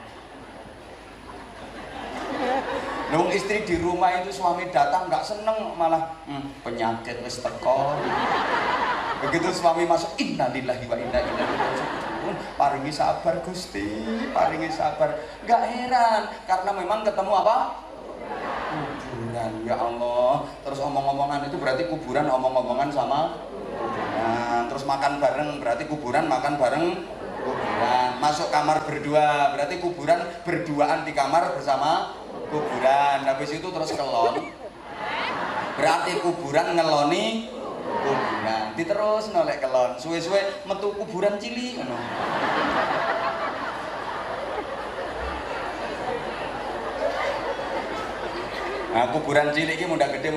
Nung istri di rumah itu suami datang nggak seneng, malah penyakit wis teko. Begitu suami masuk, innalillahi wa inna ilaihi raji'un. Paringi sabar Gusti, paringi sabar. Nggak heran karena memang ketemu apa? Kuburan. Ya Allah. Terus omong-omongan itu berarti kuburan, omong-omongan sama kuburan. Terus makan bareng berarti kuburan, makan bareng kuburan. Masuk kamar berdua berarti kuburan, berduaan di kamar bersama kuburan. Habis itu terus kelon, berarti kuburan ngeloni kuburan. Diterus nolek kelon, suwe-suwe metu kuburan cilik ngono. Nah, kuburan cilik iki mundak gede,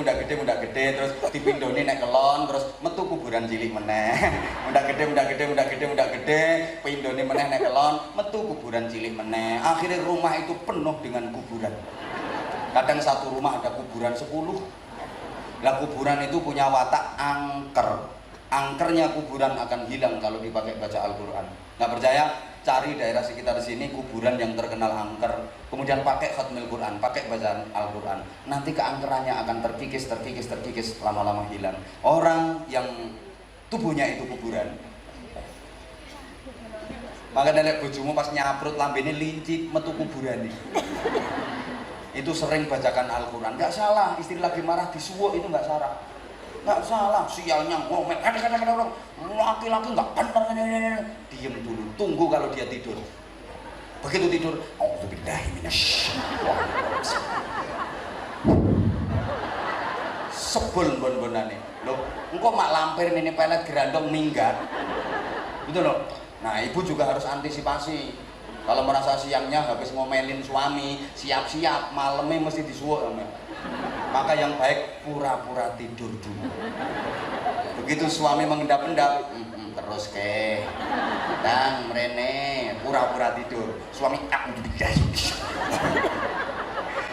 terus dipindoni nek kelon, terus metu kuburan cilik meneh. Mundak gede, pindoni meneh nek kelon, metu kuburan cilik meneh. Akhirnya rumah itu penuh dengan kuburan. Kadang satu rumah ada kuburan 10. Lah kuburan itu punya watak angker. Angkernya kuburan akan hilang kalau dipakai baca Al-Quran. Nggak percaya? Cari daerah sekitar sini kuburan yang terkenal angker, kemudian pakai khatmil Quran, pakai bacaan Al-Quran. Nanti keangkerannya akan terkikis, lama-lama hilang. Orang yang tubuhnya itu kuburan. Maka nelek bojomu pas nyaprut lambene lincip metu kuburan nih. Itu sering bacakan Al-Quran. Nggak salah, istri lagi marah disuwuk itu nggak salah. Nggak salah, sialnya ngomel, kadang-kadang laki-laki nggak benar, diem dulu, tunggu kalau dia tidur. Begitu tidur, auzubillahi minasyaitonir. Sebel bon-bonane. Loh, engkau mak lampir ini pelet gerandong minggat. Gitu loh. Nah, ibu juga harus antisipasi. Kalau merasa siangnya habis ngomelin suami, siap-siap malamnya mesti disuwuk. Maka yang baik pura-pura tidur dulu. Begitu suami mengendap-endap, terus ke dan merene pura-pura tidur. Suami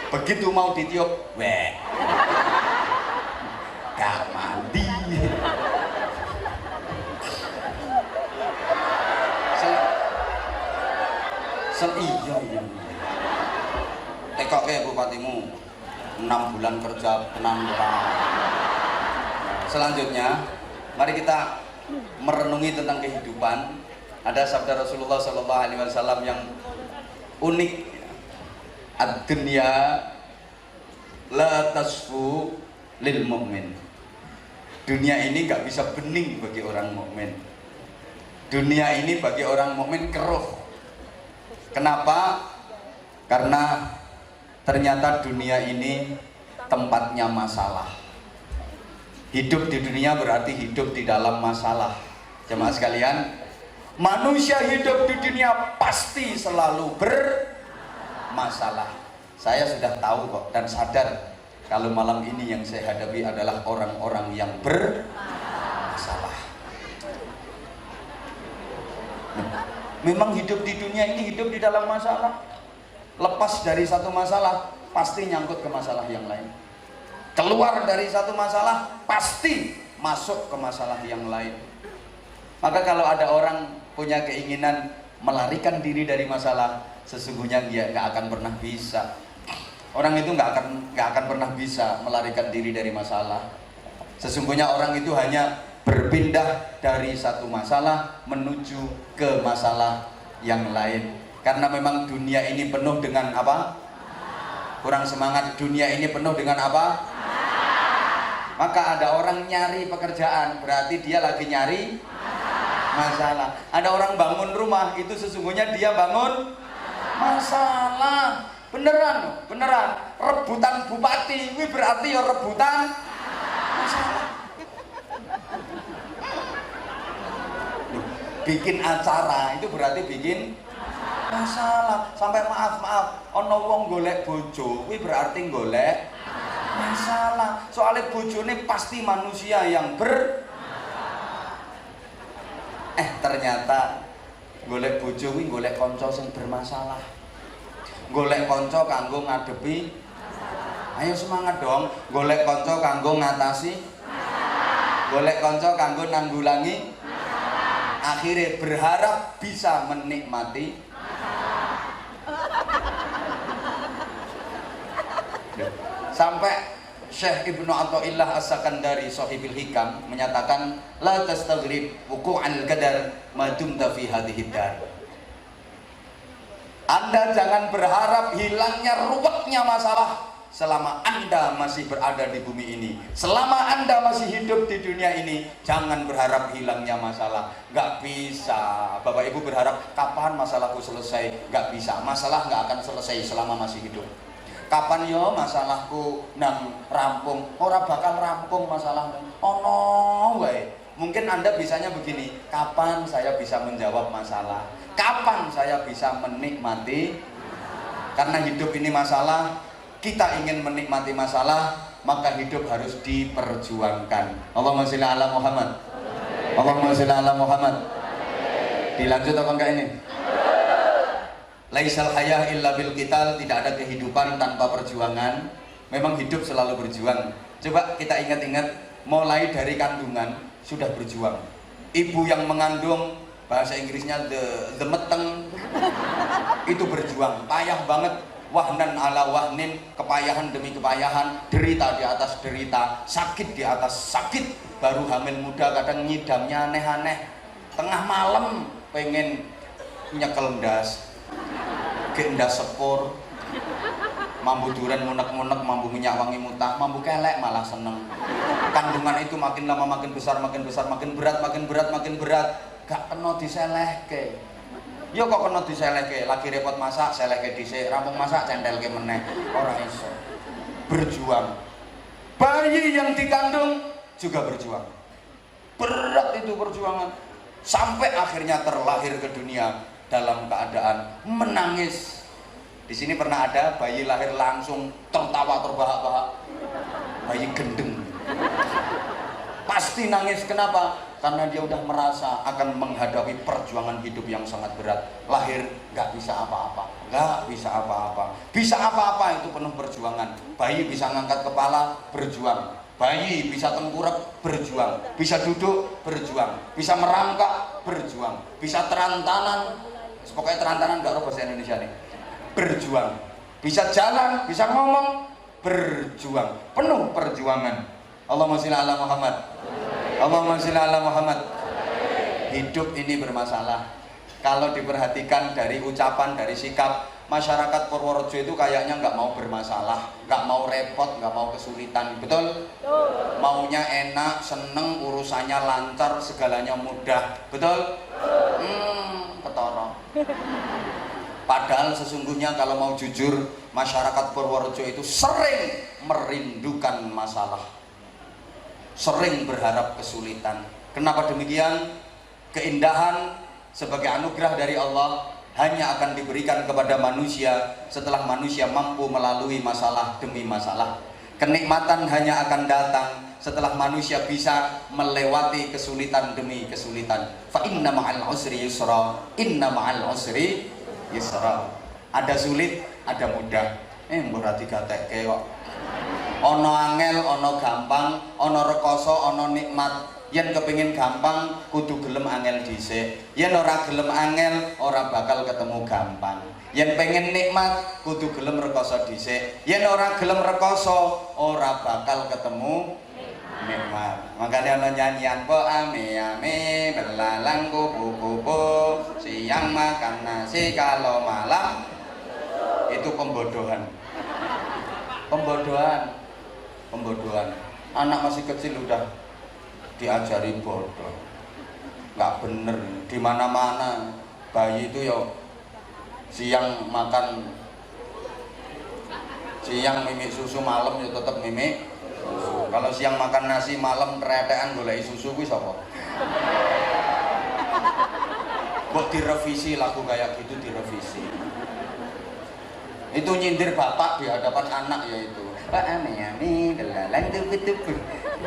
begitu mau ditiup, gak mandi. Iya. Tekok ke bupatimu 6 bulan kerja penanggulangan. Selanjutnya, mari kita merenungi tentang kehidupan. Ada sabda Rasulullah SAW yang unik. Ad-dunya la tasfu lil mu'min. Dunia ini gak bisa bening bagi orang mukmin. Dunia ini bagi orang mukmin keruh. Kenapa? Karena ternyata dunia ini tempatnya masalah. Hidup di dunia berarti hidup di dalam masalah. Jemaah sekalian, Manusia hidup di dunia pasti selalu bermasalah. Saya sudah tahu kok dan sadar kalau malam ini yang saya hadapi adalah orang-orang yang bermasalah. Memang hidup di dunia ini hidup di dalam masalah. Lepas dari satu masalah pasti nyangkut ke masalah yang lain. Keluar dari satu masalah pasti masuk ke masalah yang lain. Maka kalau ada orang punya keinginan melarikan diri dari masalah, sesungguhnya dia nggak akan pernah bisa. Orang itu nggak akan pernah bisa melarikan diri dari masalah. Sesungguhnya orang itu hanya berpindah dari satu masalah menuju ke masalah yang lain. Karena memang dunia ini penuh dengan apa? Kurang semangat. Dunia ini penuh dengan apa? Maka ada orang nyari pekerjaan, berarti dia lagi nyari masalah. Ada orang bangun rumah, itu sesungguhnya dia bangun masalah. Beneran, beneran. Rebutan bupati, ini berarti ya rebutan masalah. Bikin acara itu berarti bikin masalah. Sampai maaf, ono wong golek bojo, ini berarti golek masalah. Soalnya bojone pasti manusia yang ternyata golek bojo kuwi golek kanca sing bermasalah. Golek kanca kanggo ngadepi. Ayo semangat dong, golek kanca kanggo ngatasi. Golek kanca kanggo nanggulangi. Akhirnya berharap bisa menikmati. Sampai Syekh Ibnu Athaillah As-Sakandari Shahibul Hikam menyatakan la tastaghrib wuqu'al qadar ma dumta fi hadhihi dar. Anda jangan berharap hilangnya ruwetnya masalah selama Anda masih berada di bumi ini. Selama Anda masih hidup di dunia ini, jangan berharap hilangnya masalah. Gak bisa. Bapak Ibu berharap kapan masalahku selesai? Gak bisa. Masalah gak akan selesai selama masih hidup. Kapan yo masalahku nang rampung? Ora bakal rampung masalahmu. Oh no, wae. Mungkin Anda bisanya begini, kapan saya bisa menjawab masalah? Kapan saya bisa menikmati? Karena hidup ini masalah, kita ingin menikmati masalah, maka hidup harus diperjuangkan. Allahumma sholli ala Muhammad. Allahumma sholli ala Muhammad. Dilanjut apa enggak ini? Laisal hayah illa bil qital, tidak ada kehidupan tanpa perjuangan. Memang hidup selalu berjuang. Coba kita ingat-ingat, mulai dari kandungan sudah berjuang. Ibu yang mengandung, bahasa Inggrisnya the meteng, itu berjuang, payah banget. Wahnan ala wahnin, kepayahan demi kepayahan, derita di atas derita, sakit di atas sakit. Baru hamil muda kadang nyidamnya aneh-aneh. Tengah malam pengen nyekel ndas, gendas sepur, mambu duren munek-munek, mambu minyak wangi mutah, mambu kelek malah seneng. Kandungan itu makin lama makin besar, makin besar, makin berat, makin berat, makin berat. Gak kena diselehke. Yo kok kena diselehke, lagi repot masak, selehke dhisik, rampung masak centelke meneh. Ora iso. Berjuang. Bayi yang dikandung juga berjuang. Berat itu perjuangan. Sampai akhirnya terlahir ke dunia dalam keadaan menangis. Di sini pernah ada bayi lahir langsung tertawa terbahak-bahak. Bayi gendeng. Pasti nangis. Kenapa? Karena dia udah merasa akan menghadapi perjuangan hidup yang sangat berat. Lahir gak bisa apa-apa, gak bisa apa-apa. Bisa apa-apa itu penuh perjuangan. Bayi bisa ngangkat kepala, berjuang. Bayi bisa tengkurap, berjuang. Bisa duduk, berjuang. Bisa merangkak, berjuang. Bisa terantanan, pokoknya terantanan gak tahu bahasa Indonesia nih. Berjuang. Bisa jalan, bisa ngomong, berjuang. Penuh perjuangan. Allahumma sholli ala Muhammad. Allahumma sholli ala Muhammad. Hidup ini bermasalah. Kalau diperhatikan dari ucapan, dari sikap, masyarakat Purworejo itu kayaknya nggak mau bermasalah, nggak mau repot, nggak mau kesulitan. Betul? Maunya enak, seneng, urusannya lancar, segalanya mudah. Betul? Ketara. Padahal sesungguhnya kalau mau jujur, masyarakat Purworejo itu sering merindukan masalah, sering berharap kesulitan. Kenapa demikian? Keindahan sebagai anugerah dari Allah hanya akan diberikan kepada manusia setelah manusia mampu melalui masalah demi masalah. Kenikmatan hanya akan datang setelah manusia bisa melewati kesulitan demi kesulitan. Fa inna ma'al usri yusra, inna ma'al usri yusra. Ada sulit, ada mudah. Mbok digatekke kok. Ono angel, ono gampang, ono rekoso, ono nikmat. Yen kepengin gampang kudu gelem angel dhisik. Yen ora gelem angel ora bakal ketemu gampang. Yen pengen nikmat kudu gelem rekoso dhisik. Yen ora gelem rekoso ora bakal ketemu nikmat. Makanya ana nyanyian po ame ame belalang kupu-kupu siang makan nasi kalau malam itu pembodohan. Pembodohan. Anak masih kecil udah diajari bodoh, nggak bener. Di mana-mana bayi itu yo siang mimik susu, malam yo tetap mimik susu. Kalau siang makan nasi, malam retekan golek susu kuwi sapa? Kok direvisi lagu kayak gitu, direvisi. Itu nyindir bapak di hadapan anak yaitu. Pak ame belalang tupu-tupu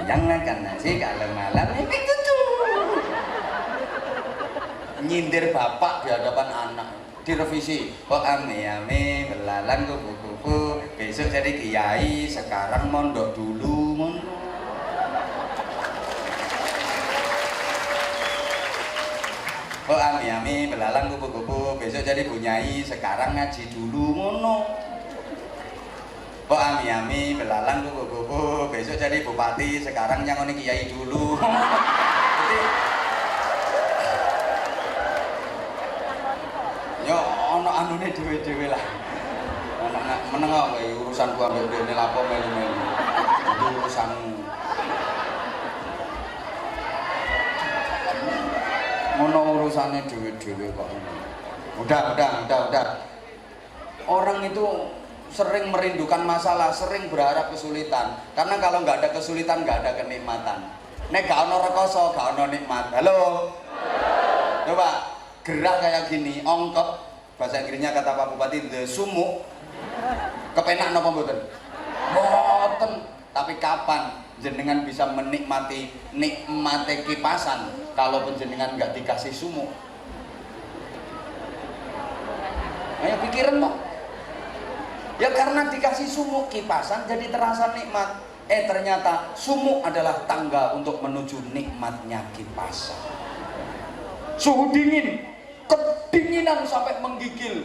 yang makan nasi kalau malam mimpi cucu. Nyindir bapak di hadapan anak, direvisi. Pak ame belalang tupu-tupu besok jadi kiai, sekarang mondok dulu mondok. Pak ame belalang kupu-kupu besok jadi bunyai, sekarang ngaji dulu ngono. Kok ami belalang kupu-kupu besok jadi bupati, sekarang nyangoni kiai dulu. Yo ono anune dhewe-dhewe lah. Anak meneng kok urusan gua ambek dene lapo melu-melu. Itu urusanmu. Ngono urusane dhewe-dhewe kok. Udah. Orang itu sering merindukan masalah, sering berharap kesulitan. Karena kalau nggak ada kesulitan, nggak ada kenikmatan. Nek gak ono rekoso, gak ono nikmat. Halo? Coba gerak kayak gini, ongkep. Bahasa Inggrisnya kata Pak Bupati, the sumuk. Kepenak napa mboten? Mboten. Tapi kapan jenengan bisa menikmati nikmate kipasan kalau jenengan nggak dikasih sumuk? Ayo pikirin Pak. Ya karena dikasih sumuk kipasan jadi terasa nikmat. Ternyata sumuk adalah tangga untuk menuju nikmatnya kipasan. Suhu dingin, kedinginan sampai menggigil.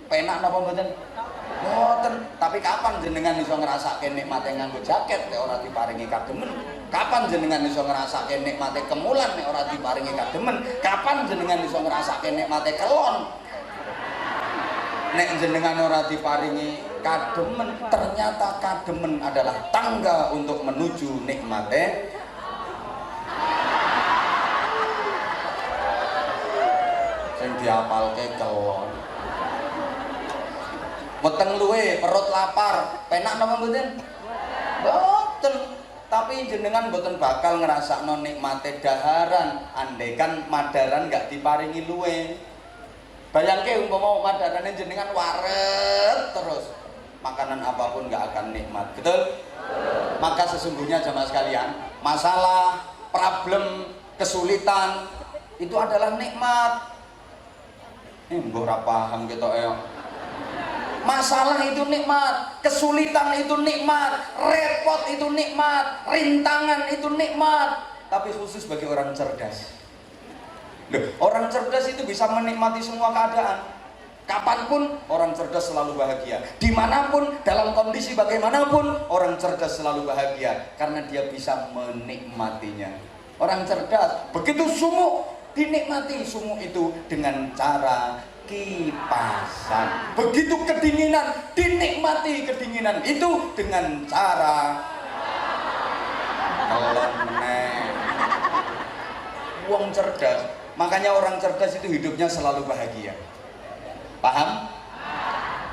Penak napa mboten? Mboten. Tapi kapan jenengan iso ngrasake nikmate nganggo jaket nek ora diparingi kademen? Kapan jenengan iso ngrasake nikmate kemulan nek ora diparingi kademen? Kapan jenengan iso ngrasake nikmate kelon nek jenengan ora diparingi kademen? Ternyata kademen adalah tangga untuk menuju nikmate. Sing diapalke kelon. Weteng luwe, perut lapar, penak napa mboten? Mboten. Tapi jenengan mboten bakal ngrasakno nikmate daharan andaikan madaran gak diparingi luwe. Bayangke umpama madarane jenengan waret terus, makanan apapun gak akan nikmat, betul? Maka sesungguhnya jamaah sekalian, masalah, problem, kesulitan itu adalah nikmat. Mbok ora paham ketok ya. Masalah itu nikmat, kesulitan itu nikmat, repot itu nikmat, rintangan itu nikmat. Tapi khusus bagi orang cerdas. Loh, orang cerdas itu bisa menikmati semua keadaan. Kapanpun orang cerdas selalu bahagia. Dimanapun, dalam kondisi bagaimanapun, orang cerdas selalu bahagia karena dia bisa menikmatinya. Orang cerdas begitu sumuk dinikmati sumuk itu dengan cara kipasan. Begitu kedinginan dinikmati kedinginan itu dengan cara kelon meneh. Wong cerdas. Makanya orang cerdas itu hidupnya selalu bahagia. Paham?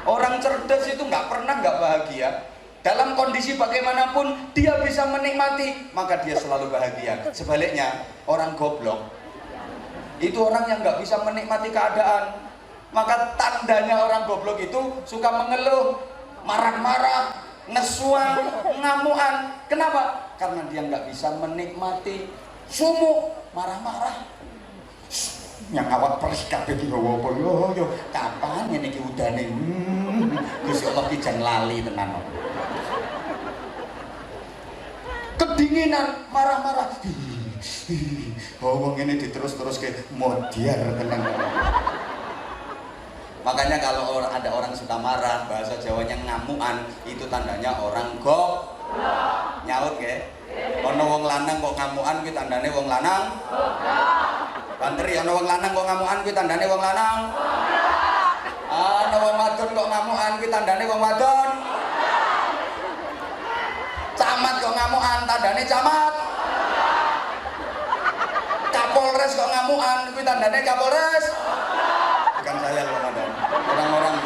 Orang cerdas itu nggak pernah nggak bahagia. Dalam kondisi bagaimanapun dia bisa menikmati, maka dia selalu bahagia. Sebaliknya orang goblok Itu orang yang nggak bisa menikmati keadaan. Maka tandanya orang goblok itu suka mengeluh, marah-marah, ngesuang, ngamuan. Kenapa? Karena dia nggak bisa menikmati sumuk, marah-marah. Yang awak perih kabeh iki apa yo kapan ngene iki udane. Gusti Allah ki jan lali tenan. Kedinginan, marah-marah. Wong ngene diterus-teruske modiar tenan. Makanya kalau ada orang suka marah, bahasa Jawanya ngamuan, itu tandanya orang goblok. Nyaut ke? Ono wong lanang kok ngamuan kuwi tandane wong lanang goblok. Banteri ana wong lanang kok ngamukan kuwi tandane wong lanang. Ana wong wadon kok ngamukan kuwi tandane wong wadon. Camat kok ngamukan tandane camat. Kapolres kok ngamukan kuwi tandane kapolres. Bukan saya loh Madam. Orang-orang.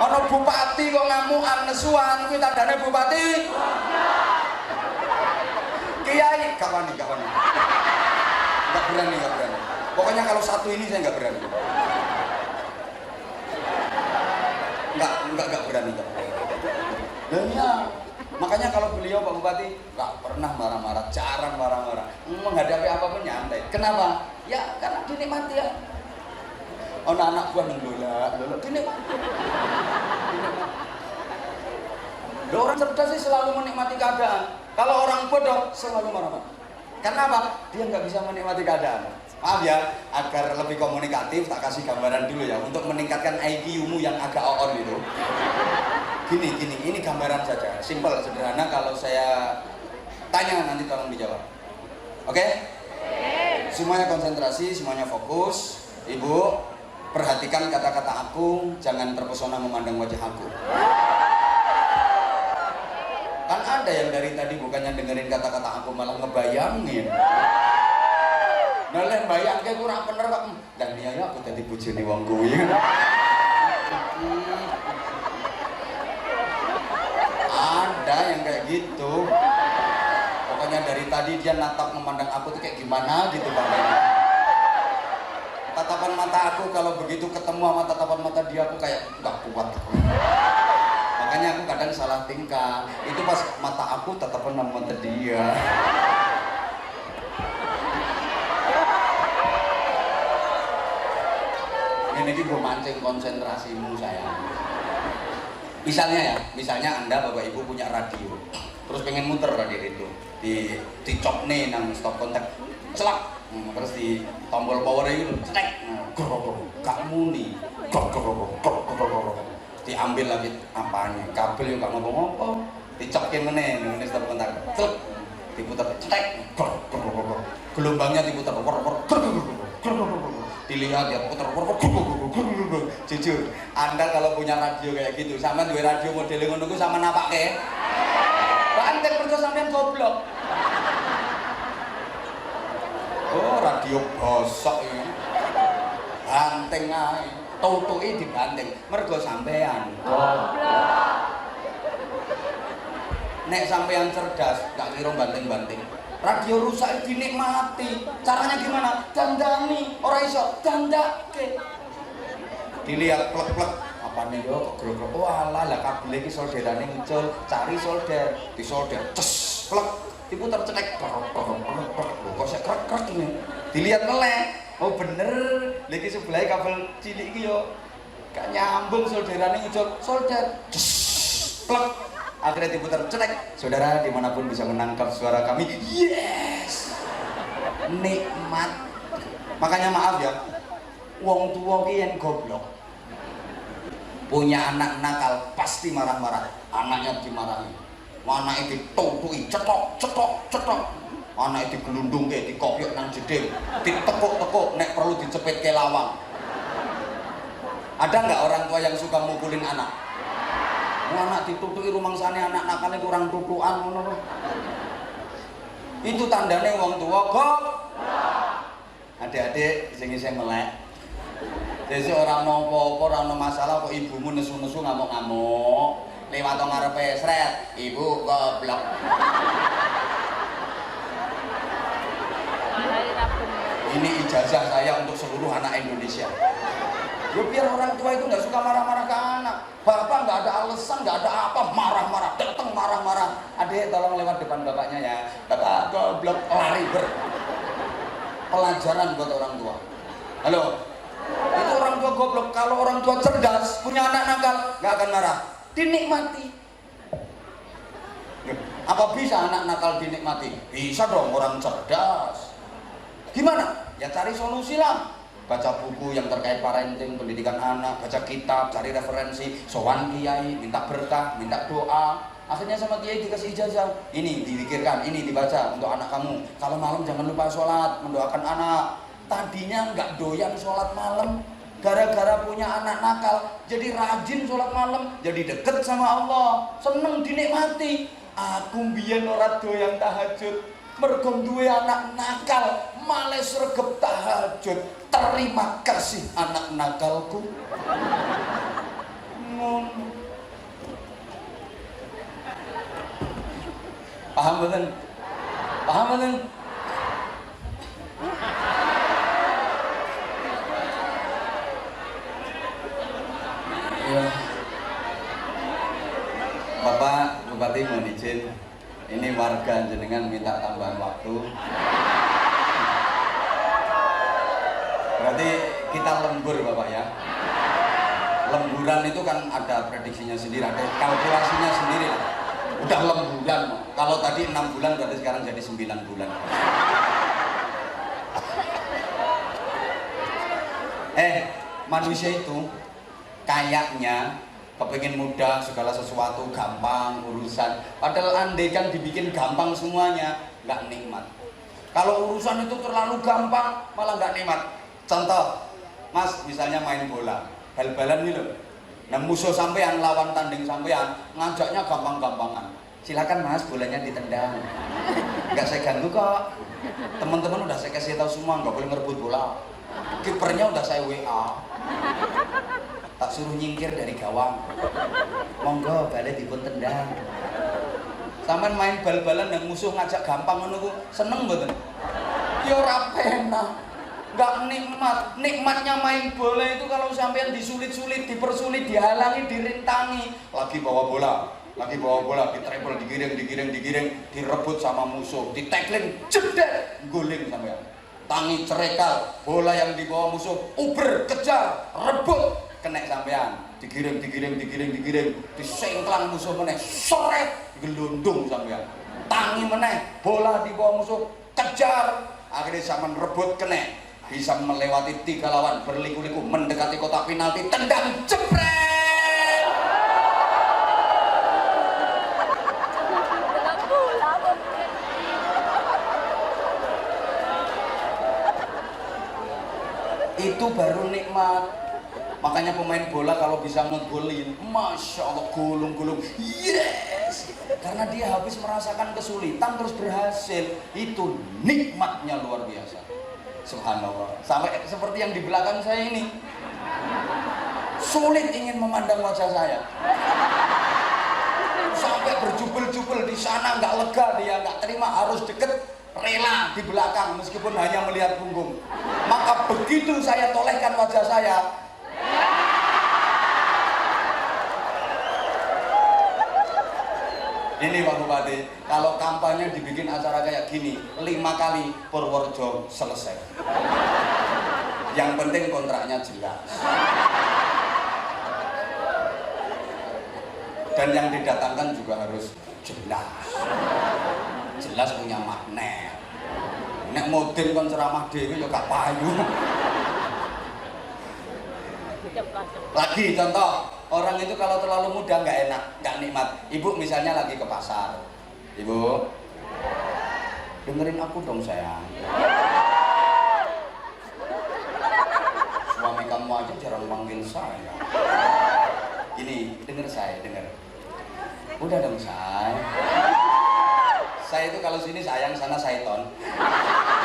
Ana bupati kok ngamukan nesuan kuwi tandane bupati. Kiai kapan nih? Enggak berani. Pokoknya kalau satu ini saya nggak berani. Nggak berani. Dan ya, makanya kalau beliau Pak Bupati nggak pernah marah-marah, jarang marah-marah, menghadapi apapun nyantai. Kenapa? Ya karena dinikmati ya. Oh anak buah nenggola, dinikmati. Orang cerdas sih selalu menikmati keadaan. Kalau orang bodoh selalu marah-marah. Kenapa? Dia nggak bisa menikmati keadaan. Maaf ya, agar lebih komunikatif tak kasih gambaran dulu ya untuk meningkatkan IQ-mu yang agak on itu. Gini, ini gambaran saja, simple, sederhana. Kalau saya tanya nanti tolong dijawab. Oke? Semuanya konsentrasi, semuanya fokus. Ibu, perhatikan kata-kata aku, jangan terpesona memandang wajah aku. Kan ada yang dari tadi bukannya dengerin kata-kata aku malah ngebayangin. Nah, lek bayangke kurang bener kok. Dan dia aku dadi bojone wong kuwi. Ada yang kayak gitu. Pokoknya dari tadi dia natap memandang aku tuh kayak gimana gitu pandangnya. Tatapan mata aku kalau begitu ketemu sama tatapan mata dia aku kayak nggak kuat. Makanya aku kadang salah tingkah. Itu pas mata aku tatapan sama mata dia. Ini gue mancing konsentrasimu sayang. Misalnya Anda Bapak Ibu punya radio, terus pengen muter radio itu, dicok nih nang stop kontak, celak, terus di tombol power itu, cetek, kamu nih, diambil lagi apanya, kabel yang gak ngomong-ngomong, dicokin meneh, ini stop kontak, celak, diputar, cetek, gelombangnya diputar, dilihat ya putar, jujur Anda kalau punya radio kayak gitu sama dua radio modelnya ngono ku sama napake banteng mergo sampean goblok. Oh radio bosok ini banteng ae tutuke dibanteng mergo sampean goblok. Nek sampean cerdas gak kira banteng-banteng. Radio rusak dinikmati. Caranya gimana? Dandani, ora iso dandake. Dilihat plek-plek, apa nih yo kok grogro. Oh alah lah kabel iki solderane muncul, cari solder, disolder, ces, plek, diputar cetek, kok sik krek-krek ini. Dilihat melek. Oh bener, lagi sebelah kabel cilik iki yo gak nyambung solderane muncul, solder, ces, plek. Akhirnya diputar cetek. Saudara dimanapun bisa menangkap suara kami, yes, nikmat. Makanya maaf ya, wong tua ki yang goblok punya anak nakal pasti marah-marah. Anaknya dimarahi, anaknya ditutui, cetok, anaknya digelundung ke, dikopiok nang jeding, ditekuk-tekuk, nek perlu dicepit ke lawang. Ada nggak orang tua yang suka mukulin anak? Anak ditutuki rumangsane anak nakale kurang tutukan ngono. Itu tandane wong tua goblok. Adik-adik sing isih melek. Sesuk ora ono apa-apa, ora ono masalah kok ibumu nesu-nesu ngamuk-ngamuk. Lewat ngarepe sret, ibu goblok. Ini ijazah saya untuk seluruh anak Indonesia. Ya biar orang tua itu nggak suka marah-marah ke anak. Bapak nggak ada alasan, nggak ada apa, marah-marah, datang marah-marah. Adik tolong lewat depan bapaknya ya. Bapak goblok, lari pelajaran buat orang tua. Halo, itu orang tua goblok. Kalau orang tua cerdas, punya anak nakal, nggak akan marah, dinikmati. Apa bisa anak nakal dinikmati? Bisa dong, orang cerdas. Gimana? Ya cari solusi lah. Baca buku yang terkait parenting, pendidikan anak, baca kitab, cari referensi, sowan kiai, minta berkah, minta doa. Akhirnya sama kiai dikasih ijazah. Ini dipikirkan, ini dibaca untuk anak kamu. Kalau malam jangan lupa sholat, mendoakan anak. Tadinya nggak doyan sholat malam, gara-gara punya anak nakal, jadi rajin sholat malam, jadi deket sama Allah, seneng dinikmati. Aku biyen ora doyan tahajud, mergo duwe anak nakal, males sregep tahajud. Terima kasih anak nakalku. Paham betul? Paham betul? Ya. Bapak Bupati mohon izin, ini warga jenengan minta tambahan waktu. Berarti kita lembur Bapak ya. Lemburan itu kan ada prediksinya sendiri, ada kalkulasinya sendiri lah. Udah lemburan, kalau tadi 6 bulan berarti sekarang jadi 9 bulan. Manusia itu kayaknya kepingin mudah, segala sesuatu gampang urusan. Padahal andai kan dibikin gampang semuanya, nggak nikmat. Kalau urusan itu terlalu gampang, malah nggak nikmat. Contoh, Mas misalnya main bola, bal-balan nih loh. Nah musuh sampean, lawan tanding sampean, ngajaknya gampang-gampangan. Silakan Mas, bolanya ditendang. Nggak saya ganggu kok. Teman-teman udah saya kasih tahu semua, nggak boleh ngerebut bola. Kipernya udah saya WA. Tak suruh nyingkir dari gawang. Monggo balnya dipun tendang. Sampean main bal-balan dan musuh ngajak gampang ngono ku seneng mboten? Ya ora penak. Nggak nikmat. Nikmatnya main bola itu kalau sampean disulit-sulit, dipersulit, dihalangi, dirintangi, lagi bawa bola, ditreble, digiring, direbut sama musuh, ditackling, jedek, guling sampean. Tangi cerekal, bola yang dibawa musuh, uber, kejar, rebut, kena sampean, digiring, disengklang musuh meneh, seret, gelundung sampean. Tangi meneh, bola dibawa musuh, kejar, akhirnya sampean rebut kena. Bisa melewati 3 lawan, berliku-liku mendekati kotak penalti, tendang jepret. Itu baru nikmat. Makanya pemain bola kalau bisa ngegolin, Masya Allah, gulung-gulung, yes, karena dia habis merasakan kesulitan terus berhasil. Itu nikmatnya luar biasa. Subhanallah. Sampai seperti yang di belakang saya ini, sulit ingin memandang wajah saya. Sampai berjubel-jubel di sana, nggak lega dia, nggak terima, harus deket, rela di belakang meskipun hanya melihat punggung. Maka begitu saya tolehkan wajah saya, ini Pak Bupati, kalau kampanye dibikin acara kayak gini 5 kali Purworejo selesai. Yang penting kontraknya jelas. Dan yang didatangkan juga harus jelas. Jelas punya magnet. Nek model kan ceramah dhewe ya gak payu. Lagi contoh, orang itu kalau terlalu muda nggak enak, nggak nikmat. Ibu misalnya lagi ke pasar, Ibu, dengerin aku dong sayang. Suami kamu aja jarang manggil saya. Gini, denger saya, denger. Udah dong say. Saya itu kalau sini sayang, sana sayton.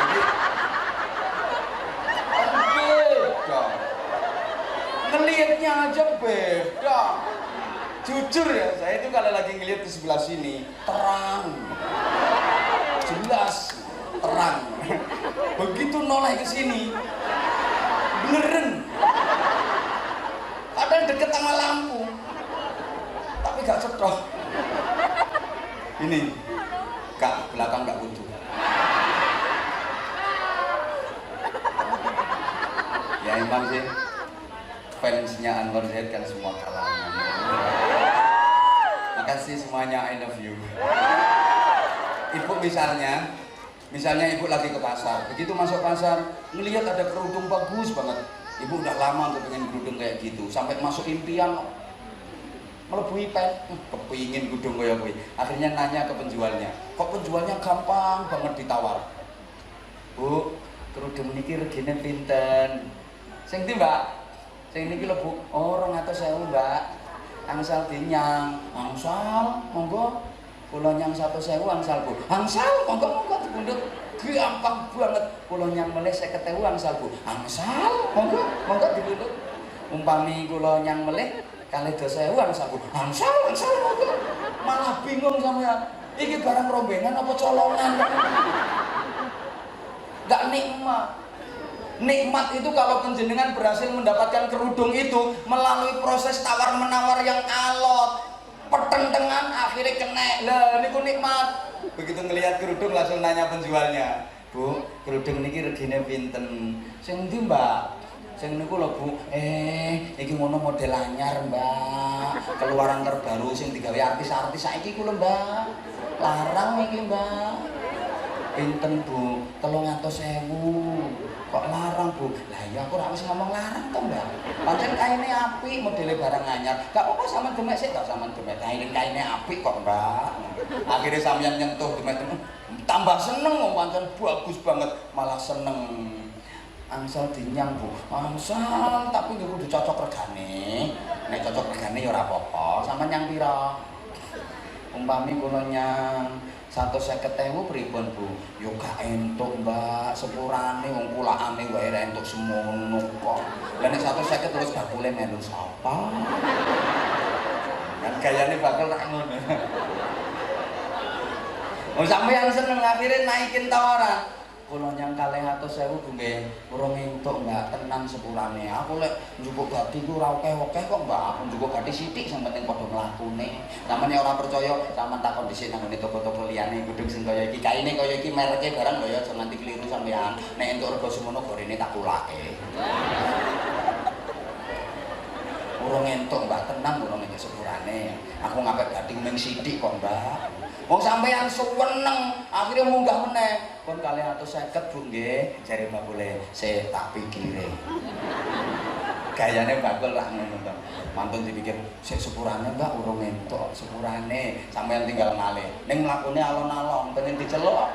Jadi, beda. Ngelihatnya aja beda. Jujur ya, saya itu kalau lagi ngelihat di sebelah sini terang, jelas. terang. Begitu noleh ke sini, bleren. Padahal deket sama lampu, tapi gak cetok. Ini, Kak, belakang gak butuh. Ya emang sih, fansnya Anwar Zaid kan semua kalangan. Makasih semuanya, I love you. Ibu misalnya ibu lagi ke pasar, begitu masuk pasar, ngelihat ada kerudung bagus banget. Ibu udah lama kepengen kerudung kayak gitu, sampai masuk impian melebui pen, kepingin kerudung kayak gue. Akhirnya nanya ke penjualnya, kok penjualnya gampang banget ditawar. Bu, kerudung niki regine pinten? Sing ndi, Mbak? Sing niki lho, Bu. Oh, 200.000, Mbak. Angsal dinyang, angsal, monggo. Kula nyang 100.000 angsal, Bu. Angsal, monggo dipundhut. Gampang banget. Kula nyang melih 50.000 angsal, Bu. Angsal, monggo dipundhut. Umpami kula nyang melih 2.000 angsal, Bu. Angsal, monggo. Malah bingung sampean. Iki barang rombengan apa colongan? Gak nikmat. Nikmat itu kalau penjenengan berhasil mendapatkan kerudung itu melalui proses tawar-menawar yang alot, pertentangan akhirnya kena. Lah niku nikmat. Begitu ngelihat kerudung langsung nanya penjualnya, Bu, kerudung niki regine pinten? Sing ndi, Mbak? Sing niku lho, Bu. Iki ngono model anyar, Mbak. Keluaran terbaru sing digawe artis-artis saiki ku lho, Mbak. Larang iki, Mbak. Pinten, Bu? 300.000. Kok larang, Bu? Lah ya aku ora wis ngomong larang to, Mbak. Pancen kaine apik, modele barang anyar. Gak apa-apa sampean demek sik, gak sampean demek. Kaine apik kok, Mbak. Akhirnya sampean nyentuh demek tambah seneng, pancen bagus banget, malah seneng. Angsal dinyang, Bu. Angsal, tapi niku kudu cocok regane. Nek cocok regane ya ora apa-apa. Sampeyan nyang pira? Umpami kula nyang 150.000 pripun, Bu? Yo gak entuk, Mbak, sepurane wong kulakane wae ra entuk semono kok. Lah nek 150 terus bakule melu sapa? Kan gayane bakal ra ngono. Oh sampeyan seneng akhirnya naikin tawaran. Kula nyang 200.000 Bu nggih, urung entuk, Mbak, tenan sepurane. Aku lek njupuk gati ku ora akeh-akeh kok, Mbak. Aku njupuk gati sithik sing penting padha mlakune. Sampeyan ora percaya, sampeyan takon dhisik nang ngene toko-toko liyane kudung sing kaya iki. Kaine kaya iki mereke barang lho ya, aja nganti kliru sampeyan. Nek entuk rega semono gorene tak kulake. Urung entuk, Mbak, tenan urung entuk sepurane. Aku ngapik gati mung sithik kok, Mbak. Wong sampeyan seneng, akhirnya munggah meneh. Pun 250, Bu nggih, jare Mbak boleh saya tak pikire. Gayane bakul lah ngono to. Mantun dipikir, sik sepurane Mbak urung entuk, sepurane sampeyan tinggal ngalih. Ning mlakune alon-alon pengen diceluk.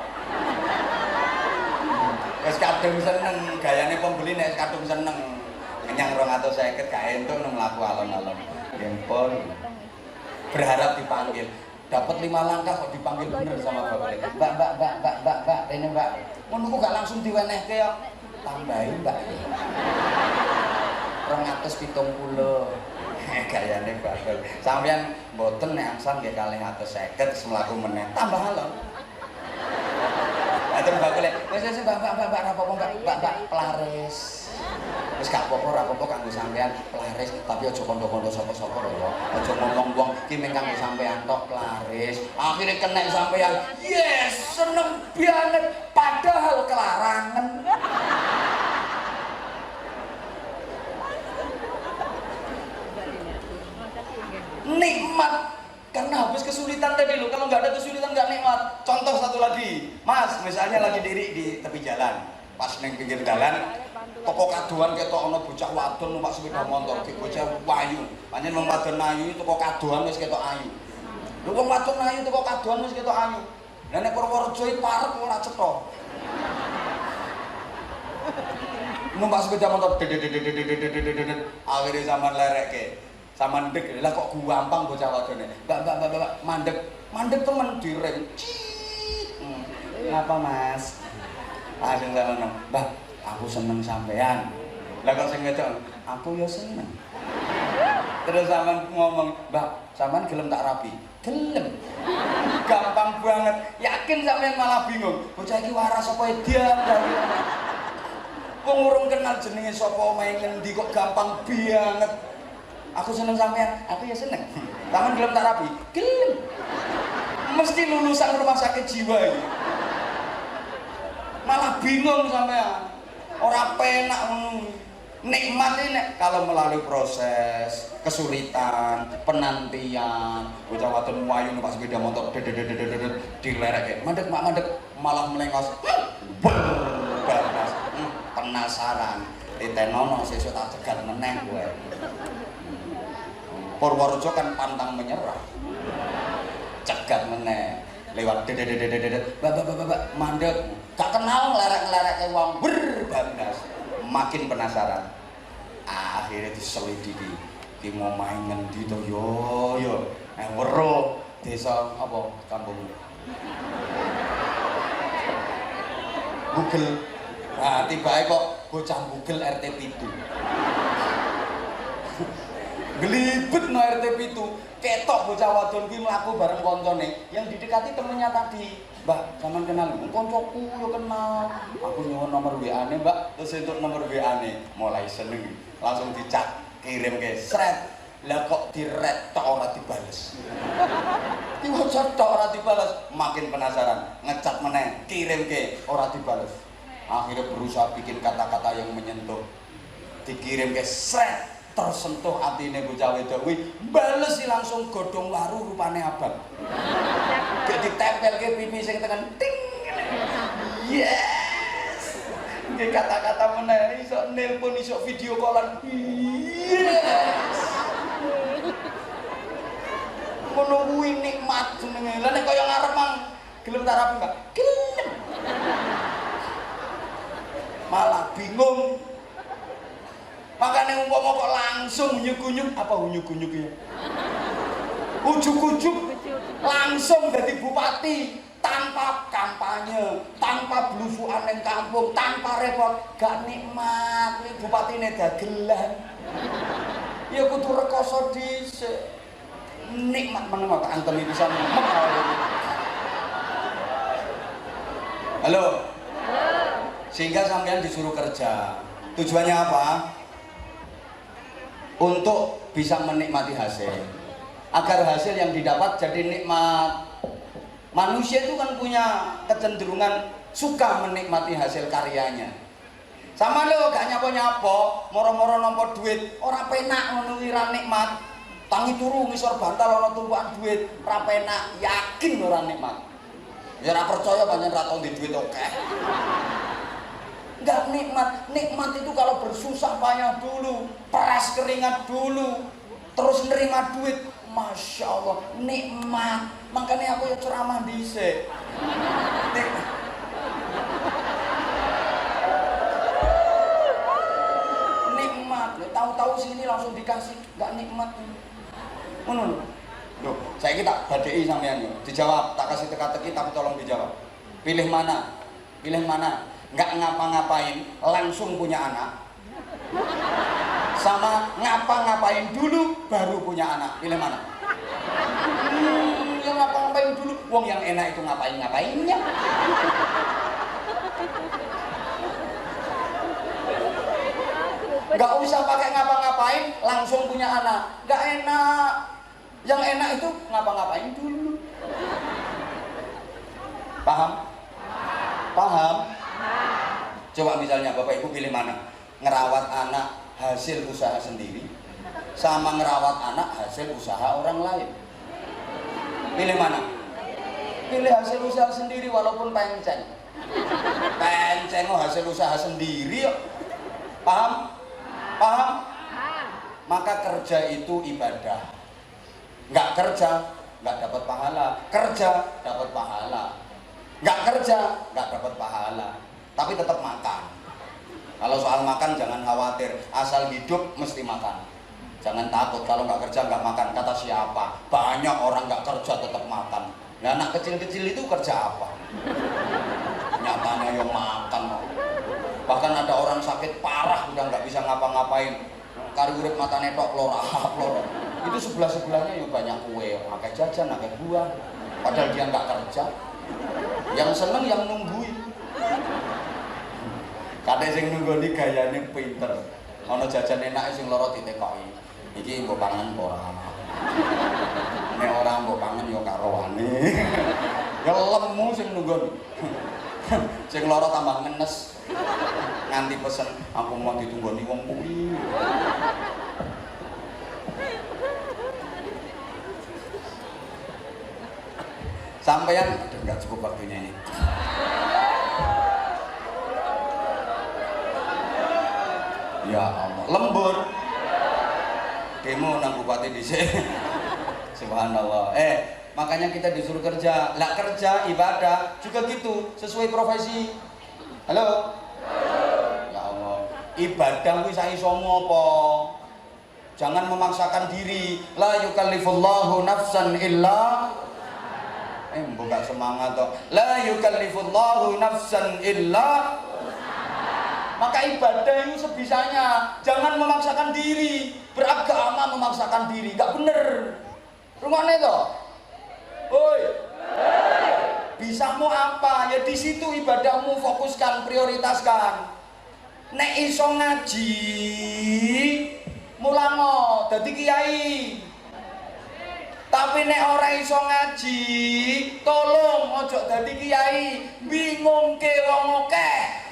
Wis kadung seneng, gayane pembeli nek kadung seneng. Kenyang 250 gak entuk nang mlaku alon-alon. Gempol. Berharap dipanggil. Dapat 5 langkah kok dipanggil bener sama bapaknya. Mbak, ini Mbak. Ngono gak langsung diwenehke ya. Tambahin, Mbak. 270. Gayane bakal. Sampeyan mboten nek angsal nggih 250 mlaku meneh. Tambah alon. Atur bakule. Wis Mbak, rapopo Mbak, pelaris. Wis gak apa-apa, ora apa-apa kanggo sampean pelaris, tapi aja kandha-kandha sapa-sapa lho ya. Aja ngomong wong ki mung kanggo sampean tok pelaris. Akhire kena sampean. Yes, seneng banget padahal kelarangan. Nikmat karena habis kesulitan tadi loh. Kalau nggak ada kesulitan nggak nikmat. Contoh satu lagi, Mas, misalnya lagi diri di tepi jalan, pas neng pinggir jalan, toko kadoan ketok ana bocah wadon numpak sepeda motor, bocah wayu. Pancen wong wadon ayu toko kadoan wis ketok ayu. Lho wong wadon ayu toko kadoan wis ketok ayu. Lah nek Purworejo iki parek ora cetha. Numpak sepeda motor akhire sampean lerekke. Sampean ndek lah kok gampang bocah wadone. Mbak mandek temen direm. Ngapa, Mas? Langsung sama Mbak, aku seneng sampean. Lah kok sing wedok, aku ya seneng. Terus sampean ngomong, Mbak, sampean gelem tak rapi? Gelem. Gampang banget. Yakin yakin sampean malah bingung. Bocah iki waras apa edan ta iki. Wong urung kenal jenenge sapa omahe ngendi kok gampang banget. Aku seneng sampean, aku ya seneng. Tangan gelem tak rapi, gelem. Mesti lulusan rumah sakit jiwa ini. Malah bingung sampean. Ora penak ngono. Nikmat ini kalau melalui proses kesulitan, penantian, bocah wadon wayu numpak sepeda motor dilerek mandek malah melengos balas penasaran ditenono sesuk tak cegat meneh kowe. Purworejo kan pantang menyerah, cegat meneh lewat babak mandek gak kenal ngelerek wong berbalas. Makin penasaran, akhirnya diselidiki ki mau main ngendi to yo weruh desa apa kampung Google. Nah tibae kok bocah Google RT 7 gelibet no RT 7 ketok bocah wadon ki mlaku bareng koncone yang didekati temennya tadi. Mbak, sampean kenal? Koncoku yo kenal. Aku nyuwun nomor WA-ne, Mbak. Terus entuk nomor WA-ne, mulai seneng. Langsung dicat, kirim ke sret. Lah kok diret tok ora dibales. Diwaca tok ora dibales, makin penasaran. Ngecat meneh, kirim ke ora dibales. Akhirnya berusaha bikin kata-kata yang menyentuh. Dikirim ke sret. Tersentuh atine bocah wedok kuwi bales sih langsung godhong waru rupane abang. Gek ditempelke pipi sing tekan ting. Yes. Nggih kata-kata meneh iso nelpon iso video callan. Yes. Ngono kuwi nikmat jenenge. Lah nek kaya ngarep mang gelem tak rapi, Mbak. Gelem. Malah bingung. Makanya umpama kok langsung unyuk-unyuk, apa unyuk-unyuk ya? Ujuk-ujuk langsung jadi bupati tanpa kampanye, tanpa blusukan yang kampung, tanpa repot, gak nikmat. Bupati ini dagelan. Ya kudu rekoso dhisik. Nikmat meneng kok antemi bisa nikmat. Halo. Sehingga sampean disuruh kerja. Tujuannya apa? Untuk bisa menikmati hasil, agar hasil yang didapat jadi nikmat. Manusia itu kan punya kecenderungan suka menikmati hasil karyanya. Sama lo gak nyapo-nyapo, moro-moro nompo duit, ora penak ngono ora nikmat. Tangi turu ngisor bantal ana tumpukan duit, ora penak, yakin ora nikmat. Ya ora percaya pancen ra tau di duit akeh. Gak nikmat. Nikmat itu kalau bersusah payah dulu, peras keringat dulu, terus nerima duit, Masya Allah, nikmat. Makanya aku ya ceramah dhisik. Nikmat. Tahu-tahu sini langsung dikasih, gak nikmat. Ngono. Loh, saya kita badai sampean yo. Dijawab, tak kasih teka-teki tapi tolong dijawab. Pilih mana? Pilih mana? Nggak ngapa-ngapain langsung punya anak sama ngapa-ngapain dulu baru punya anak, pilih mana? Yang ngapa-ngapain dulu, wong yang enak itu ngapain-ngapainnya. Nggak usah pakai ngapa-ngapain langsung punya anak, nggak enak. Yang enak itu ngapa-ngapain dulu. Paham? Paham? Coba misalnya Bapak Ibu pilih mana? Ngerawat anak hasil usaha sendiri sama ngerawat anak hasil usaha orang lain. Pilih mana? Pilih hasil usaha sendiri walaupun penceng. Penceng hasil usaha sendiri yuk. Paham? Paham? Maka kerja itu ibadah. Nggak kerja, nggak dapat pahala. Kerja, dapat pahala. Nggak kerja, nggak dapat pahala. Tapi tetap makan. Kalau soal makan jangan khawatir, asal hidup mesti makan. Jangan takut kalau nggak kerja nggak makan. Kata siapa? Banyak orang nggak kerja tetap makan. Nah, anak kecil-kecil itu kerja apa? Nyatanya yang makan. Bahkan ada orang sakit parah udah nggak bisa ngapa-ngapain. Kari urip matane tok lora. Itu sebelah-sebelahnya yang banyak kue, pakai jajan, pakai buah. Padahal dia nggak kerja. Yang seneng yang nungguin. Kadek sing nunggoni gayane pinter. Ana jajan enake sing lara ditekoki. Iki mbok pangan apa ora? Nek ora mbok pangan ya karowane. Ya lemu sing nunggoni. Sing lara tambah ngenes. Nganti pesen aku mau ditunggoni wong kuwi. Sampeyan enggak cukup waktunya ini. Ya Allah, lembur. Demo nang bupati dhisik. Subhanallah. Makanya kita disuruh kerja. Lah kerja ibadah juga gitu, sesuai profesi. Halo. Ya Allah. Ibadah kuwi sak isomu apa? Jangan memaksakan diri. La yukallifullahu nafsan illa buka semangat toh. La yukallifullahu nafsan illa. Maka ibadah itu sebisanya, jangan memaksakan diri. Beragama memaksakan diri, gak bener. Rumahnya toh. Woi. Bisamu apa? Ya di situ ibadahmu fokuskan, prioritaskan. Nek iso ngaji, mulango dadi kiai. Tapi nek ora iso ngaji, tolong ojo dadi kiai, bingungke wong akeh.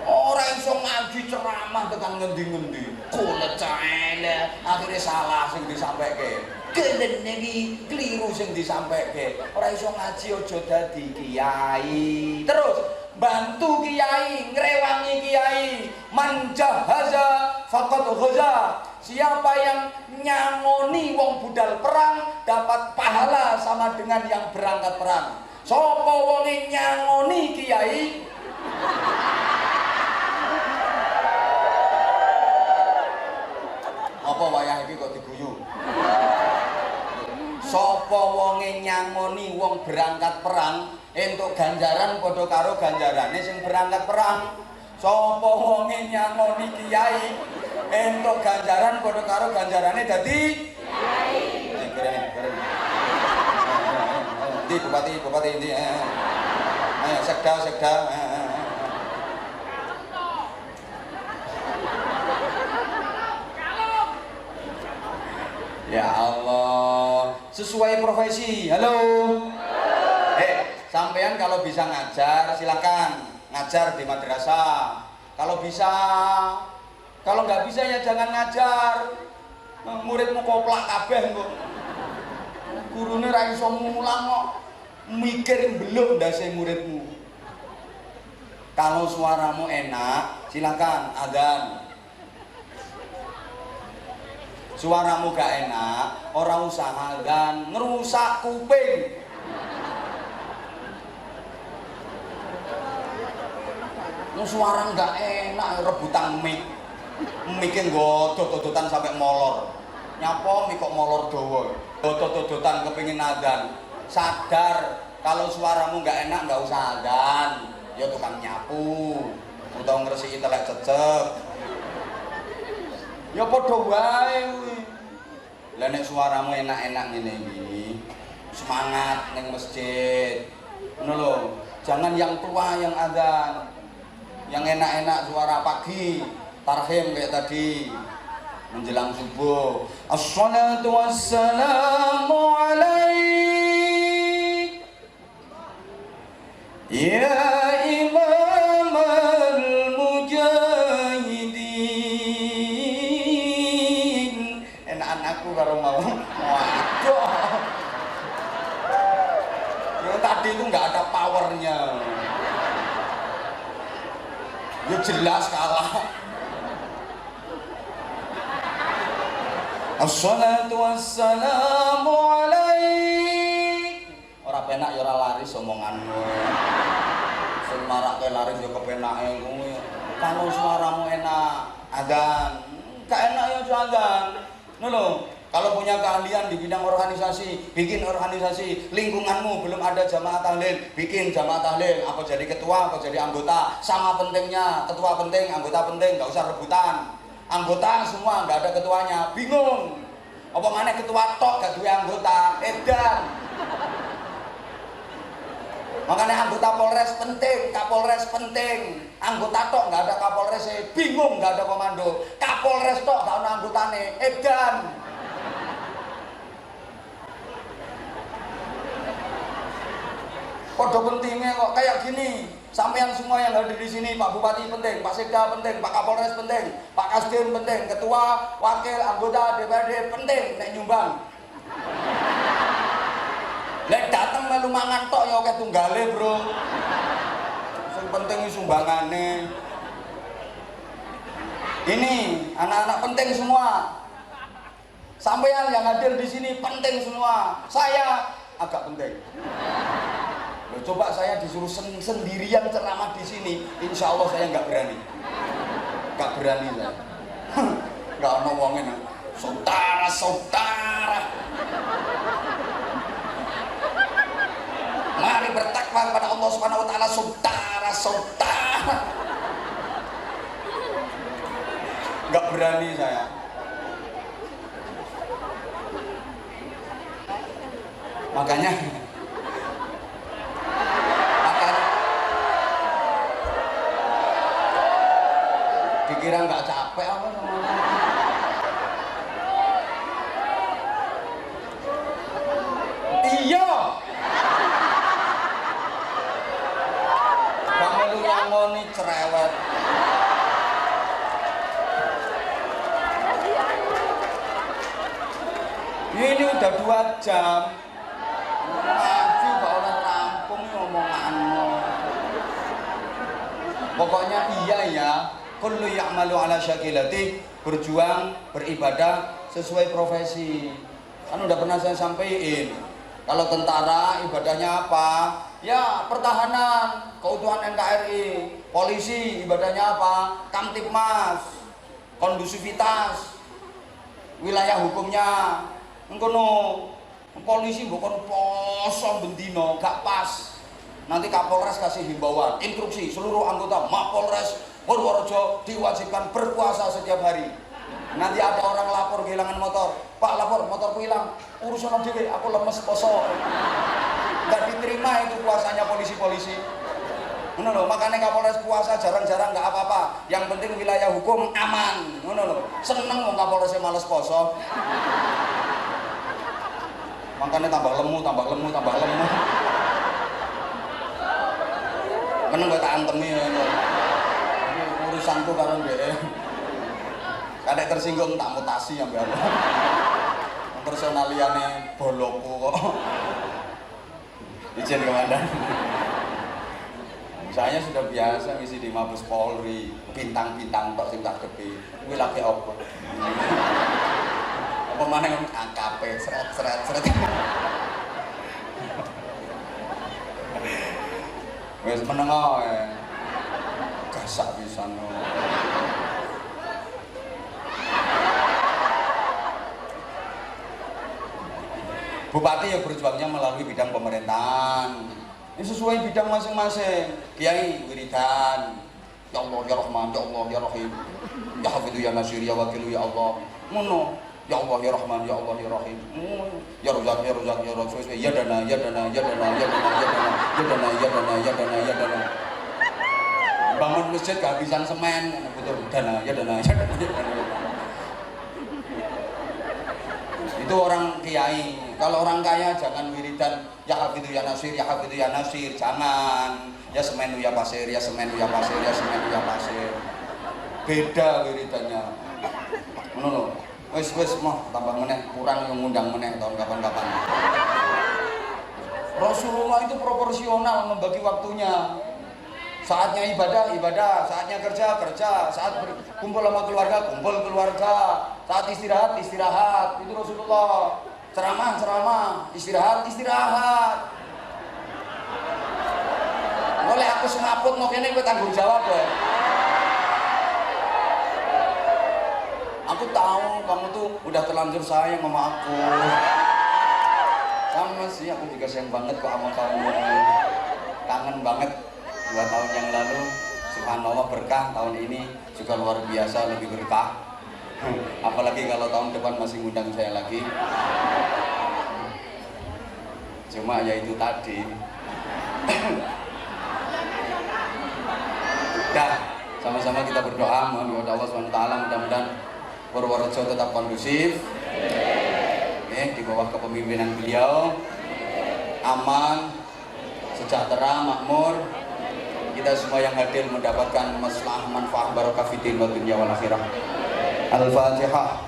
Ora iso ngaji ceramah tekan ngendi-ngendi. Kulet caele, akhirnya salah sing disampaike. Kelen iki keliru sing disampaike. Ora iso ngaji ojo dadi kiai. Terus bantu kiai, ngrewangi kiai. Man jahaza faqad ghaza. Siapa yang nyangoni wong budal perang dapat pahala sama dengan yang berangkat perang. Sapa wong nyangoni kiai? Apa wayah iki kok diguyu? Sapa wong nyangoni wong berangkat perang entuk ganjaran padha karo ganjarane sing berangkat perang. Sapa wong nyangoni kiai entuk ganjaran padha karo ganjarane dadi kiai. Keren. Di bupati ini. Ayo sekda. Ya Allah, sesuai profesi. Halo. Sampean kalau bisa ngajar silakan ngajar di madrasah. Kalau bisa, kalau nggak bisa ya jangan ngajar. Muridmu koplak kabeh kok. Gurune ra iso mulang kok. Mikir belum ndase muridmu. Kalau suaramu enak, silakan adzan. Suaramu gak enak, orang usaha dan ngerusak kuping. Suara gak enak, rebutan mic. Mic-nya godot-dodotan sampai molor. Nyapa mic kok molor dawa. Godot-dodotan kepingin adzan. Sadar kalau suaramu gak enak gak usah adzan. Ya tukang nyapu, utawa ngresiki telek cecek. Ya padha wae kuwi. Lah nek suaramu enak-enak ngene iki, semangat ning masjid. Ngono lho. Jangan yang tua yang adzan. Yang enak-enak suara pagi, tarhim kayak tadi menjelang subuh. Assalatu wassalamu alaik ya imam al-mujahidin. Enak-anakku karo mau. Waduh. Yang tadi itu nggak ada powernya. Ya jelas kalah. Assalatu wassalamu alaik. Ora penak ya ora laris omonganmu. Sing marake laris ya kepenake kuwi. Kalau suaramu enak, adzan. Gak enak ya adzan. Ngono lho. Kalau punya keahlian di bidang organisasi, bikin organisasi. Lingkunganmu belum ada jamaah tahlil, bikin jamaah tahlil. Apa jadi ketua, apa jadi anggota. Sama pentingnya, ketua penting, anggota penting, gak usah rebutan. Anggota semua gak ada ketuanya, bingung. Apa mana ketua tok gak duwe anggota, edan. Makanya anggota Polres penting, Kapolres penting. Anggota tok nggak ada Kapolres, bingung nggak ada komando. Kapolres tok nggak ada anggotane, edan. Podo pentingnya kok kayak gini. Sampean semua yang hadir di sini, Pak Bupati penting, Pak Sekda penting, Pak Kapolres penting, Pak Kasdim penting, Ketua, Wakil, Anggota DPRD penting, nek nyumbang. Lek dateng melu mangan tok ya oke tunggale, Bro. Sing penting sumbangane. Ini anak-anak penting semua. Sampean yang hadir di sini penting semua. Saya agak penting. Loh, coba saya disuruh sendirian ceramah di sini, insya Allah saya nggak berani. Nggak berani saya. Nggak ono wongin. Saudara-saudara. Mari bertakwa kepada Allah Subhanahu wa taala, saudara-saudara. Enggak berani saya. Makanya dikira nggak capek apa sama iya. Kamu ngomongin cerewet. Ini udah 2 jam. Maju gak oleh rampung ngomonganmu. Pokoknya iya ya. Kullu ya'malu ala syakilati, berjuang, beribadah sesuai profesi. Kan udah pernah saya sampaikan. Kalau tentara ibadahnya apa? Ya pertahanan, keutuhan NKRI. Polisi ibadahnya apa? Kamtibmas, kondusivitas, wilayah hukumnya. Engkono polisi bukan poso bendino, gak pas. Nanti Kapolres kasih himbauan, instruksi seluruh anggota Mapolres Purworejo diwajibkan berpuasa setiap hari. Nanti ada orang lapor kehilangan motor, Pak lapor motorku hilang, urusan dewe, aku lemes poso. Gak diterima itu puasanya polisi-polisi. Ngono lho, makanya Kapolres puasa jarang-jarang nggak apa-apa. Yang penting wilayah hukum aman. Ngono lho, seneng wong Kapolresnya males poso. Makanya tambah lemu. Meneng gak tak antemi ya. Urusanku karo dhek. Kadek tersinggung tak mutasi sampe aku. Personaliane boloku kok. Izin komandan. Saya sudah biasa ngisi di Mabes Polri, bintang-bintang tok sing tak gepi. Kuwi lagi apa? Apa maneh AKP seret. Wis meneng ae. Gasak pisan. Bupati ya berjuangnya melalui bidang pemerintahan. Ini sesuai bidang masing-masing. Kiai wiridan, ya Allah ya Rahman, ya Allah ya Rahim, ya Hafidhu ya Nasir ya Wakilu ya Allah. Ngono. Ya Allah ya Rahman, ya Allah ya Rahim. Ya Razak ya Razak ya Razak. Ya Dana ya Dana ya Dana ya Dana ya Dana ya Dana ya Dana ya Dana ya Dana. Bangun masjid kehabisan semen, butuh dana ya Dana ya Dana ya Dana. Itu orang kiai. Kalau orang kaya jangan wiridan ya Hafidhu ya Nasir, ya Hafidhu ya Nasir, jangan. Ya semenu ya pasir, ya semenu ya pasir, ya semenu ya pasir. Beda wiridannya. Ngono. Wis mah tambah meneh, kurang yang ngundang meneh tahun kapan-kapan. Rasulullah itu proporsional membagi waktunya. Saatnya ibadah, saatnya kerja, saat kumpul sama keluarga, kumpul keluarga, saat istirahat, itu Rasulullah. Ceramah, istirahat. Oleh aku semaput mau kene kowe tanggung jawab ya. Aku tahu kamu tuh udah terlanjur sayang sama aku. Sama sih, aku juga sayang banget kok sama kamu. Kangen banget 2 tahun yang lalu. Subhanallah berkah, tahun ini juga luar biasa lebih berkah. Apalagi kalau tahun depan masih ngundang saya lagi. Cuma ya itu tadi, Dah, sama-sama kita berdoa mohon kepada Allah SWT mudah-mudahan Purworejo tetap kondusif. Di bawah kepemimpinan beliau aman, sejahtera, makmur. Kita semua yang hadir mendapatkan maslahah, manfaat, barokah fid din wa dunya wal akhirah. Al-Fatihah.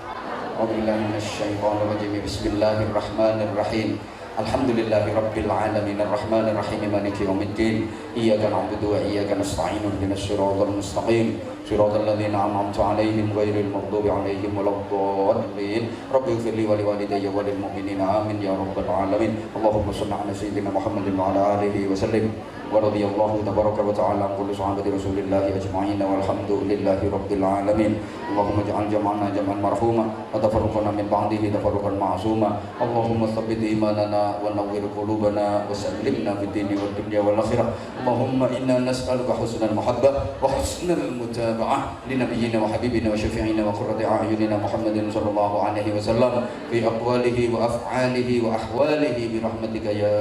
Wabillahi minasyaitonir rajim. Bismillahirrahmanirrahim. Alhamdulillahi rabbil alamin arrahmanir rahim maliki yaumiddin iyyaka na'budu wa iyyaka nasta'in ihdinas siratal mustaqim siratal ladzina an'amta 'alaihim ghairil maghdubi 'alaihim waladdallin rabbi ighfirli wa liwalidayya wa lil mu'minina amin ya rabbal alamin. Allahumma shalli 'ala sayyidina Muhammadin wa 'ala alihi wa sallim wa radhiyallahu tabaraka wa ta'ala an kulli sahabati rasulillahi ajma'in walhamdulillahi rabbil alamin. Allahumma ij'al jam'ana jam'an marhuma wa tafarruqana min ba'dihi tafarruqan ma'suma. Allahumma thabbit imanana wa nawwir qulubana wa sallimna fid dini wad dunya wal akhirah. Allahumma inna nas'aluka husnal muhabbah wa husnal mutaba'ah li nabiyyina wa habibina wa syafi'ina wa qurrati a'yunina Muhammadin sallallahu alaihi wasallam fi aqwalihi wa af'alihi wa ahwalihi bi rahmatika ya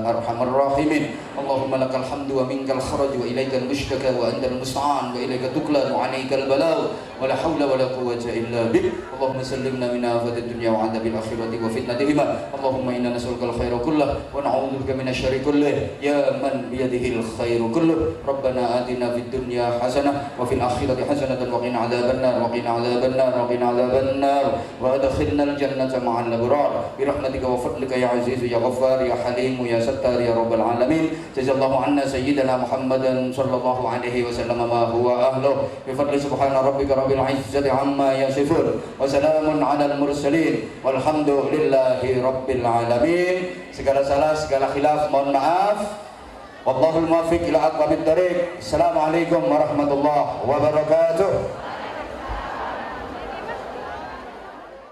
arhamar rahimin. Allahumma lakal hamdu wa minkal kharaj wa ilaikal mushtaka wa antal musta'an wa ilaika tuklan wa alaikal balagh wa la hawla wa la quwwata illa bik. Allahumma sallimna min afatid dunya wa adabil akhirati wa fitnatihima. Allahumma inna nas'aluka al-khaira kullah wa na'udzubika minasyarri kullih ya man biyadihi al-khairu kulluh. Rabbana atina fid dunya hasanah wa fil akhirati hasanatan wa qina adzabannar wa qina adzabannar wa qina adzabannar wa adkhilna al-jannata ma'al abrar bi rahmatika wa fadlika ya aziz ya ghaffar ya halim ya sattar ya rabbal alamin. Jazallahu anna sayyidina Muhammadan sallallahu alaihi wasallam ma huwa ahluh bi fadli subhana rabbika rabbil izzati amma yasifun wa salamun alal mursalin walhamdulillahi rabbil alamin. Segala salah, segala khilaf mohon maaf. Wallahul muwaffiq ila aqwamit thariq. Assalamualaikum warahmatullahi wabarakatuh.